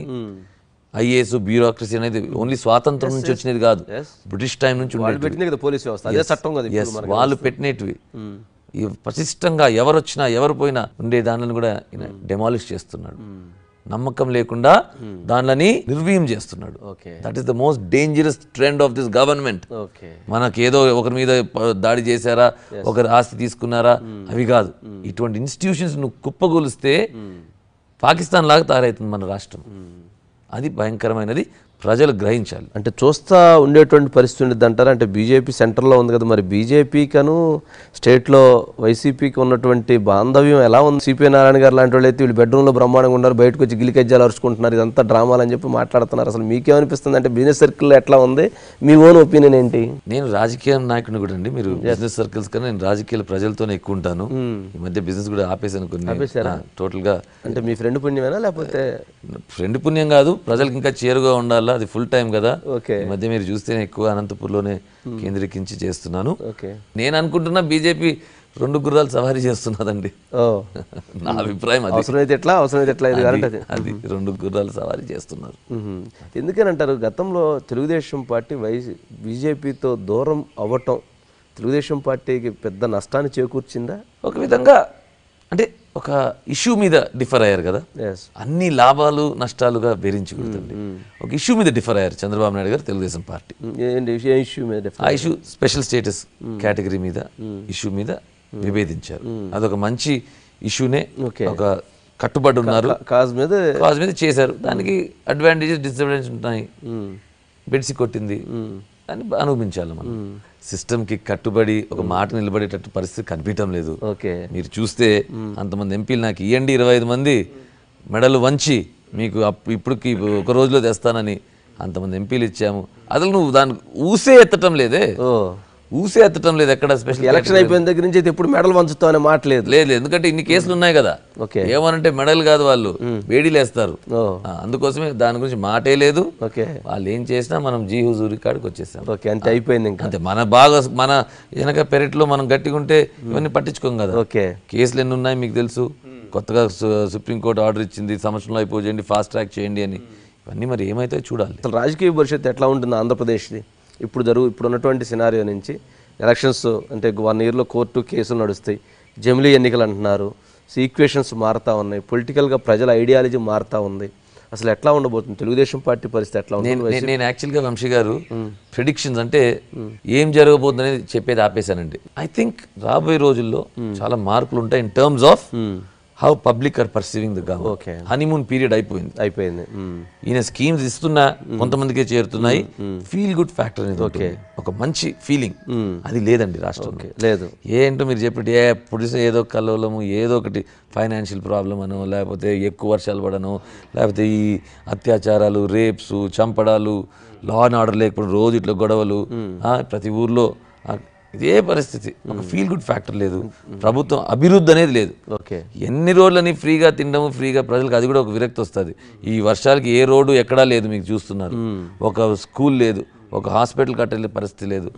ఐఏఎస్ బ్యూరోక్రసీ అనేది ఓన్లీ స్వాతంత్రం నుంచి వచ్చినది కాదు, బ్రిటిష్ టైం నుంచి వాళ్ళు పెట్టినవి. ప్రతిష్టంగా ఎవరు వచ్చినా ఎవరు పోయినా ఉండే దానిని కూడా డెమాలిష్ చేస్తున్నాడు. నమ్మకం లేకుండా దానిని నిర్వీయం చేస్తున్నాడు. That is the most dangerous trend of this government. మనకేదో ఒకరి మీద దాడి చేశారా, ఒకరి ఆస్తి తీసుకున్నారా, అవి కాదు. ఇటువంటి ఇన్స్టిట్యూషన్స్ నువ్వు కుప్పగొలిస్తే పాకిస్తాన్ లాగా తయారవుతుంది మన రాష్ట్రం. అది భయంకరమైనది, ప్రజలు గ్రహించాలి. అంటే చూస్తా ఉండేటువంటి పరిస్థితి ఉండేది అంటారా? అంటే బీజేపీ సెంటర్లో ఉంది కదా, మరి బీజేపీకను స్టేట్లో వైసీపీకి ఉన్నటువంటి బాంధవ్యం ఎలా ఉంది? సిపిఐ నారాయణ గారు లాంటి వాళ్ళు అయితే వీళ్ళు బెడ్రూమ్లో బ్రహ్మాండంగా ఉన్నారు, బయటకు వచ్చి గిలికజ్జాలు అరుచుకుంటున్నారు, ఇదంతా డ్రామాలు అని చెప్పి మాట్లాడుతున్నారు. అసలు మీకేమనిపిస్తుంది? అంటే బిజినెస్ సర్కిల్లో ఎట్లా ఉంది, మీ ఓన్ ఒపీనియన్ ఏంటి? నేను రాజకీయ నాయకుడిని కూడా అండి. మీరు బిజినెస్ సర్కిల్స్ కన్నా నేను రాజకీయాల ప్రజలతోనే ఎక్కువ ఉంటాను. ఈ మధ్య బిజినెస్ కూడా ఆపేసాను టోటల్ గా. అంటే మీ ఫ్రెండ్ పుణ్యమేనా లేకపోతే? ఫ్రెండ్ పుణ్యం కాదు, ప్రజలకు ఇంకా చేరుగా ఉండాలి, అది ఫుల్ టైం కదా. ఈ మధ్య మీరు చూస్తే ఎక్కువ అనంతపూర్లోనే కేంద్రీకరించి చేస్తున్నాను. నేను అనుకుంటున్నా బీజేపీ 2 గుర్రాలు సవారీ చేస్తున్నదండి, నా అభిప్రాయం. అది 2 గుర్రాలు సవారీ చేస్తున్నారు. ఎందుకని అంటారు? గతంలో తెలుగుదేశం పార్టీ బీజేపీతో దూరం అవ్వటం తెలుగుదేశం పార్టీకి పెద్ద నష్టాన్ని చేకూర్చిందా? ఒక విధంగా అంటే ఒక ఇష్యూ మీద డిఫర్ అయ్యారు కదా, అన్ని లాభాలు నష్టాలుగా బెరించుకుంటుంది. ఒక ఇష్యూ మీద డిఫర్ అయ్యారు చంద్రబాబు నాయుడు గారు, తెలుగుదేశం పార్టీ. ఆ ఇష్యూ స్పెషల్ స్టేటస్ కేటగిరీ మీద ఇష్యూ మీద విభేదించారు. అదొక మంచి ఇష్యూనే, ఒక కట్టుబడి ఉన్నారు, కాజ్ మీద చేశారు. దానికి అడ్వాంటేజెస్ డిసడ్వాంటేజెస్ ఉంటాయి. బెడ్సి కొట్టింది, దాన్ని అనుభవించాలి మనం. సిస్టమ్కి కట్టుబడి ఒక మాట నిలబడేటట్టు పరిస్థితి కనిపించడం లేదు. మీరు చూస్తే అంతమంది ఎంపీలు నాకు ఇవ్వండి 25 మంది మెడలు వంచి మీకు ఇప్పటికి ఒక రోజులో తెస్తానని అంతమంది ఎంపీలు ఇచ్చాము. అసలు నువ్వు దాన్ని ఊసే ఎత్తటం లేదే, ఎక్కడ స్పెషల్ ఎలక్షన్ అయిపోయిన దగ్గర నుంచి ఎప్పుడు మెడల్ వంచుతాం అనే మాట లేదు. ఎందుకంటే ఇన్ని కేసులు ఉన్నాయి కదా. ఏమనంటే మెడల్ కాదు, వాళ్ళు వేడిలేస్తారు. అందుకోసమే దాని గురించి మాటే లేదు. వాళ్ళు ఏం చేసినా మనం జీ హుజూరి కాడికి వచ్చేసాం. అంతే అయిపోయింది. అంతే, మన వెనక పెరట్లో మనం గట్టిగా ఉంటే ఇవన్నీ పట్టించుకోం కదా. కేసులు ఎన్ని ఉన్నాయి మీకు తెలుసు. కొత్తగా సుప్రీంకోర్టు ఆర్డర్ ఇచ్చింది, సంవత్సరంలో అయిపోయింది, ఫాస్ట్ ట్రాక్ చేయండి అని. ఇవన్నీ మరి ఏమైతే చూడాలి. అసలు రాజకీయ భవిష్యత్తు ఎట్లా ఉంటుంది ఆంధ్రప్రదేశ్ది ఇప్పుడు ఉన్నటువంటి సినారియో నుంచి? ఎలక్షన్స్ అంటే 1 yearలో కోర్టు కేసులు నడుస్తాయి, జమిలీ ఎన్నికలు అంటున్నారు, ఈక్వేషన్స్ మారుతూ ఉన్నాయి, పొలిటికల్గా ప్రజల ఐడియాలజీ మారుతూ ఉంది. అసలు ఎట్లా ఉండబోతుంది తెలుగుదేశం పార్టీ పరిస్థితి ఎట్లా ఉంటుంది? నేను యాక్చువల్గా వంశీ గారు ప్రిడిక్షన్స్ అంటే ఏం జరగబోతుంది అనేది చెప్పేది ఆపేశానండి. ఐ థింక్ రాబోయే రోజుల్లో చాలా మార్పులు ఉంటాయి in terms of how public are perceiving the government. Honeymoon period అయిపోయింది. ఈయన స్కీమ్స్ ఇస్తున్నా కొంతమందికే చేరుతున్నాయి. ఫీల్ గుడ్ ఫ్యాక్టర్ అనేది ఒక మంచి ఫీలింగ్ అది లేదండి రాష్ట్రంలో. లేదు. ఏంటో మీరు చెప్పినట్టు ఎప్పుడు ఏదో కలవలము, ఏదో ఒకటి ఫైనాన్షియల్ ప్రాబ్లం అనో, లేకపోతే ఎక్కువ వర్షాలు పడనో, లేకపోతే ఈ అత్యాచారాలు, రేప్స్, చంపడాలు, లా అండ్ ఆర్డర్ లేకపోతే రోజు ఇట్లా గొడవలు, ప్రతి ఊర్లో ఇదే పరిస్థితి. ఒక ఫీల్ గుడ్ ఫ్యాక్టర్ లేదు, ప్రభుత్వం అభివృద్ధి అనేది లేదు. ఎన్ని రోజులని ఫ్రీగా తినడము, ఫ్రీగా ప్రజలకు, అది కూడా ఒక విరక్తి వస్తుంది. ఈ వర్షాలకి ఏ రోడ్డు ఎక్కడా లేదు, మీకు చూస్తున్నారు. ఒక స్కూల్ లేదు, ఒక హాస్పిటల్ కట్టే పరిస్థితి లేదు,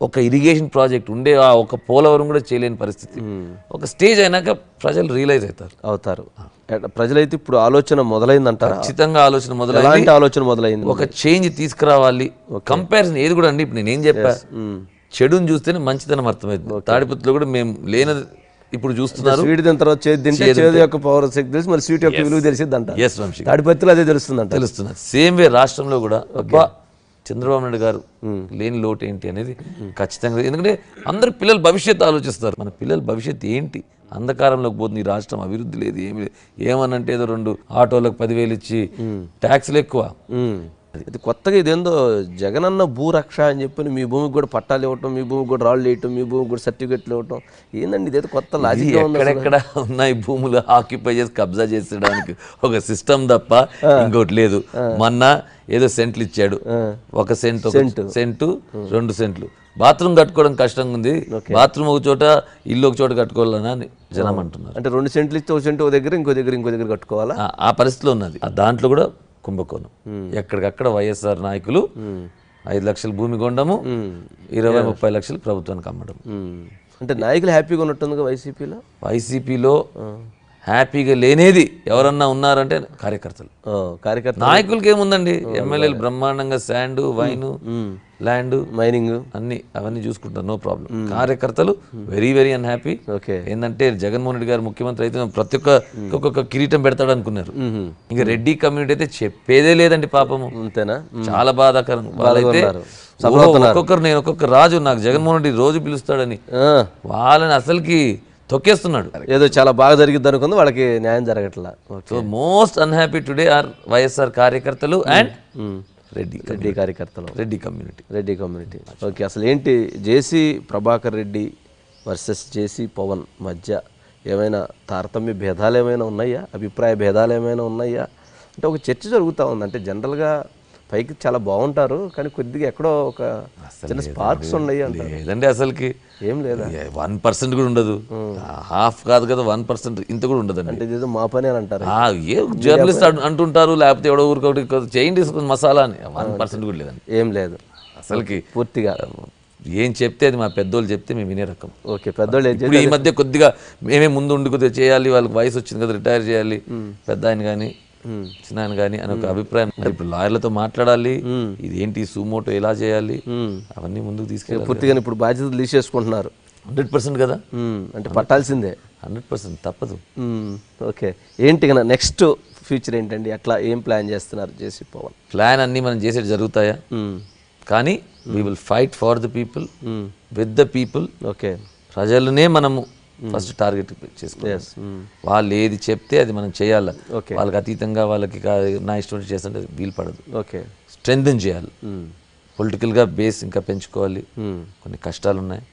ఒక ఇరిగేషన్ ప్రాజెక్ట్ ఉండే ఒక పోలవరం కూడా చేయలేని పరిస్థితి. ఒక స్టేజ్ అయినాక ప్రజలు రియలైజ్ అవుతారు. ప్రజలైతే ఇప్పుడు ఆలోచన మొదలైందంటారు. ఖచ్చితంగా ఆలోచన మొదలైంది. ఒక చేంజ్ తీసుకురావాలి. కంపారిజన్ ఏది కూడా అండి, ఇప్పుడు నేనేం చెప్పా, చెడుని చూస్తేనే మంచితనం అర్థమవుతుంది. తాడిపత్రిలో కూడా మేము లేనది ఇప్పుడు చూస్తున్నారు. స్వీట్ తిన్న తర్వాత చేదు యొక్క పవర్ తెలిసి మరి స్వీట్ యొక్క విలువ తెలిసిద్ది అంట. తాడిపత్రిలో అదే తెలుస్తున్నది. సేమ్ వే రాష్ట్రంలో కూడా చంద్రబాబు నాయుడు గారు లేని లోటు ఏంటి అనేది ఖచ్చితంగా, ఎందుకంటే అందరు పిల్లల భవిష్యత్తు ఆలోచిస్తారు. మన పిల్లల భవిష్యత్తు ఏంటి? అంధకారంలోకి పోతుంది ఈ రాష్ట్రం, అభివృద్ధి లేదు, ఏమి లేదు. ఏమనంటే ఏదో 2 ఆటోలకు 10,000 ఇచ్చి ట్యాక్స్లు ఎక్కువ. ఇది కొత్తగా ఇదేందో జగనన్న భూరక్ష అని చెప్పి మీ భూమికి కూడా పట్టాలు ఇవ్వటం, మీ భూమికి కూడా రాళ్ళు వేయటం, మీ భూమికి కూడా సర్టిఫికెట్లు ఇవ్వటం, ఏందండి ఇదేదో కొత్త లాజిక్. ఎక్కడెక్కడ ఉన్నాయి భూములు ఆక్యుపై చేసి కబ్జా చేసేయడానికి ఒక సిస్టమ్ తప్ప ఇంకోటి లేదు. మొన్న ఏదో సెంట్లు ఇచ్చాడు, 1 సెంటు 2 సెంట్లు. బాత్రూమ్ కట్టుకోవడం కష్టంగా ఉంది, బాత్రూమ్ ఒక చోట ఇల్లు ఒక చోట కట్టుకోవాలని అని జనం అంటున్నారు. అంటే 2 సెంట్లు ఇస్తే 1 సెంటు ఒక దగ్గర ఇంకో దగ్గర కట్టుకోవాలా? ఆ పరిస్థితిలో ఉన్నది. దాంట్లో కూడా కుంభకోణం. ఎక్కడికక్కడ వైఎస్ఆర్ నాయకులు 5 లక్షల భూమి కొనడము, 20-30 లక్షలు ప్రభుత్వానికి అమ్మడం. అంటే నాయకులు హ్యాపీగా ఉన్నట్టుందిగా వైసీపీలో హ్యాపీగా లేనేది ఎవరన్నా ఉన్నారంటే కార్యకర్తలు. నాయకులకి ఏముందండి, ఎమ్మెల్యేలు బ్రహ్మాండంగా శాండ్, వైన్, ల్యాండ్, మైనింగ్ అవన్నీ చూసుకుంటారు, నో ప్రాబ్లం. కార్యకర్తలు వెరీ వెరీ అన్హ్యాపీ. ఏంటంటే జగన్మోహన్ రెడ్డి గారు ముఖ్యమంత్రి అయితే ప్రతి ఒక్క కిరీటం పెడతాడు అనుకున్నారు. ఇంకా రెడ్డి కమ్యూనిటీ అయితే చెప్పేదే లేదండి పాపము. అంతేనా? చాలా బాధాకరం. వాళ్ళైతే నేను ఒక్కొక్క రాజు, నాకు జగన్మోహన్ రెడ్డి రోజు పిలుస్తాడని వాళ్ళని అసలుకి తొక్కేస్తున్నాడు. ఏదో చాలా బాగా జరిగిద్ది అనుకుంది, వాళ్ళకి న్యాయం జరగట్లా. So most unhappy today are YSR కార్యకర్తలు అండ్ రెడ్డి కార్యకర్తలు, రెడ్డి కమ్యూనిటీ. ఓకే, అసలు ఏంటి JC Prabhakar Reddy versus JC Pawan మధ్య ఏమైనా తారతమ్య భేదాలు ఏమైనా ఉన్నాయా? అభిప్రాయ భేదాలు ఏమైనా ఉన్నాయా? అంటే ఒక చర్చ జరుగుతూ ఉంది. అంటే జనరల్గా పైకి చాలా బాగుంటారు, కానీ కొద్దిగా ఎక్కడో ఒక చిన్న స్పార్క్స్ ఉన్నాయి అంటారు. లేదండి, అసలుకి ఏం లేదా, 1% కూడా ఉండదు. హాఫ్ కాదు కదా, 1% ఇంత కూడా ఉండదు. అంటే ఇదేదో మా పని అని అంటారు. ఏ జర్నలిస్ట్ అంటుంటారు, లేకపోతే ఎవడో ఊరికొకటి చేయండి మసాలా అని. 1% కూడా లేదండి, ఏం లేదు అసలుకి. పూర్తిగా ఏం చెప్తే అది మా పెద్దోళ్ళు చెప్తే మేము వినే రకం. ఓకే, పెద్దోళ్ళు ఇప్పుడు ఈ మధ్య కొద్దిగా మేమే ముందు ఉండి కొద్దిగా చేయాలి, వాళ్ళకి వయసు వచ్చింది కదా, రిటైర్ చేయాలి పెద్ద ఆయన కానీ చిన్న ఆయన కానీ అని ఒక అభిప్రాయం. ఇప్పుడు లాయర్లతో మాట్లాడాలి, ఇదేంటి సూమోటో ఎలా చేయాలి, అవన్నీ ముందుకు తీసుకెళ్ళి పూర్తిగా ఇప్పుడు బాధ్యతలు తీసేసుకుంటున్నారు. 100% కదా, అంటే పట్టాల్సిందే 100% తప్పదు. ఓకే, ఏంటి కదా నెక్స్ట్ ఫ్యూచర్ ఏంటండి? అట్లా ఏం ప్లాన్ చేస్తున్నారు జేసీ పవన్? ప్లాన్ అన్నీ మనం చేసేది జరుగుతాయా? కానీ we will fight for the people, with the people. Okay, ప్రజలనే మనము ఫస్ట్ టార్గెట్ చేసుకోవాలి. వాళ్ళు ఏది చెప్తే అది మనం చేయాలి. వాళ్ళకి అతీతంగా వాళ్ళకి నా ఇష్టం చేస్తుంటే వీలు పడదు. ఓకే, స్ట్రెంగ్తన్ చేయాలి. పొలిటికల్గా బేస్ ఇంకా పెంచుకోవాలి. కొన్ని కష్టాలు ఉన్నాయి,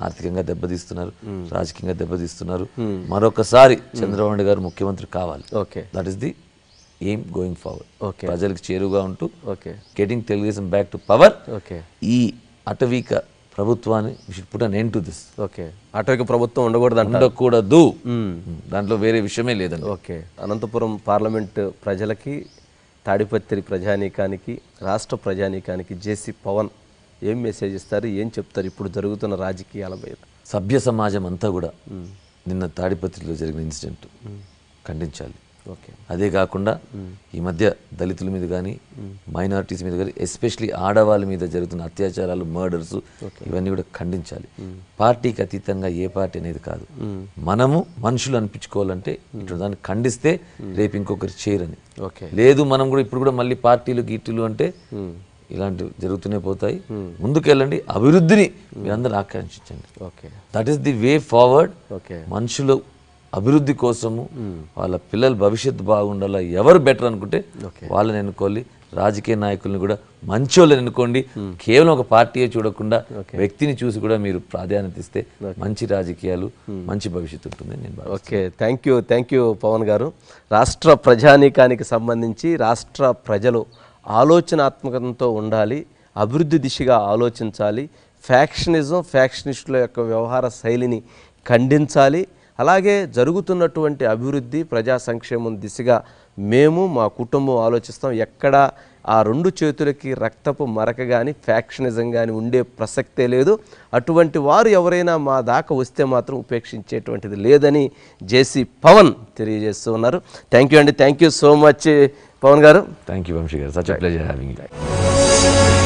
ఆర్థికంగా దెబ్బతీస్తున్నారు, రాజకీయంగా దెబ్బతీస్తున్నారు. మరొకసారి చంద్రబాబు నాయుడు గారు ముఖ్యమంత్రి కావాలి. Okay, that is the aim going forward. Okay, ప్రజలకు చేరువుగా ఉంటూ getting Telugu Desam back to power. Okay, ఈ అటవీక ప్రభుత్వాన్ని we should put an end to this. Okay, అటవీక ప్రభుత్వం ఉండకూడదు, దాంట్లో వేరే విషయమే లేదండి. ఓకే, అనంతపురం పార్లమెంట్ ప్రజలకి, తాడిపత్రి ప్రజానీకానికి, రాష్ట్ర ప్రజానీకానికి జేసీ పవన్ ఏం మెసేజ్ ఇస్తారు, ఏం చెప్తారు ఇప్పుడు జరుగుతున్న రాజకీయాల మీద? సభ్య సమాజం అంతా కూడా నిన్న తాడిపత్రిలో జరిగిన ఇన్సిడెంట్ ఖండించాలి. ఓకే. అదే కాకుండా ఈ మధ్య దళితుల మీద కానీ మైనారిటీస్ మీద కానీ ఎస్పెషలీ ఆడవాళ్ళ మీద జరుగుతున్న అత్యాచారాలు, మర్డర్స్ ఇవన్నీ కూడా ఖండించాలి. పార్టీకి అతీతంగా ఏ పార్టీ అనేది కాదు, మనము మనుషులు అనిపించుకోవాలంటే ఇటు దాన్ని ఖండిస్తే రేపు ఇంకొకరు చేయరని. లేదు మనం కూడా ఇప్పుడు కూడా మళ్ళీ పార్టీలు గీటీలు అంటే ఇలాంటివి జరుగుతూనే పోతాయి. ముందుకెళ్ళండి, అభివృద్ధిని మీరందరూ ఆకాంక్షించండి. That is the way forward. మనుషులు అభివృద్ధి కోసము వాళ్ళ పిల్లల భవిష్యత్తు బాగుండాలా, ఎవరు బెటర్ అనుకుంటే వాళ్ళని ఎన్నుకోవాలి. రాజకీయ నాయకుల్ని కూడా మంచి వాళ్ళని ఎన్నుకోండి. కేవలం ఒక పార్టీయే చూడకుండా వ్యక్తిని చూసి కూడా మీరు ప్రాధాన్యత ఇస్తే మంచి రాజకీయాలు, మంచి భవిష్యత్తు ఉంటుంది నేను భావిస్తున్నాను. ఓకే, థ్యాంక్ యూ పవన్ గారు. రాష్ట్ర ప్రజానీకానికి సంబంధించి రాష్ట్ర ప్రజలు ఆలోచనాత్మకతతో ఉండాలి, అభివృద్ధి దిశగా ఆలోచించాలి, ఫ్యాక్షనిస్టుల యొక్క వ్యవహార శైలిని ఖండించాలి. అలాగే జరుగుతున్నటువంటి అభివృద్ధి, ప్రజా సంక్షేమం దిశగా మేము మా కుటుంబం ఆలోచిస్తాం. ఎక్కడ ఆ రెండు చేతులకి రక్తపు మరక కానీ ఫ్యాక్షనిజం కానీ ఉండే ప్రసక్తే లేదు. అటువంటి వారు ఎవరైనా మా దాకా వస్తే మాత్రం ఉపేక్షించేటువంటిది లేదని జేసీ పవన్ తెలియజేస్తూ ఉన్నారు. థ్యాంక్ యూ అండి, thank you so much Pawan గారు. థ్యాంక్ యూ వంశీ గారు, such a pleasure having you.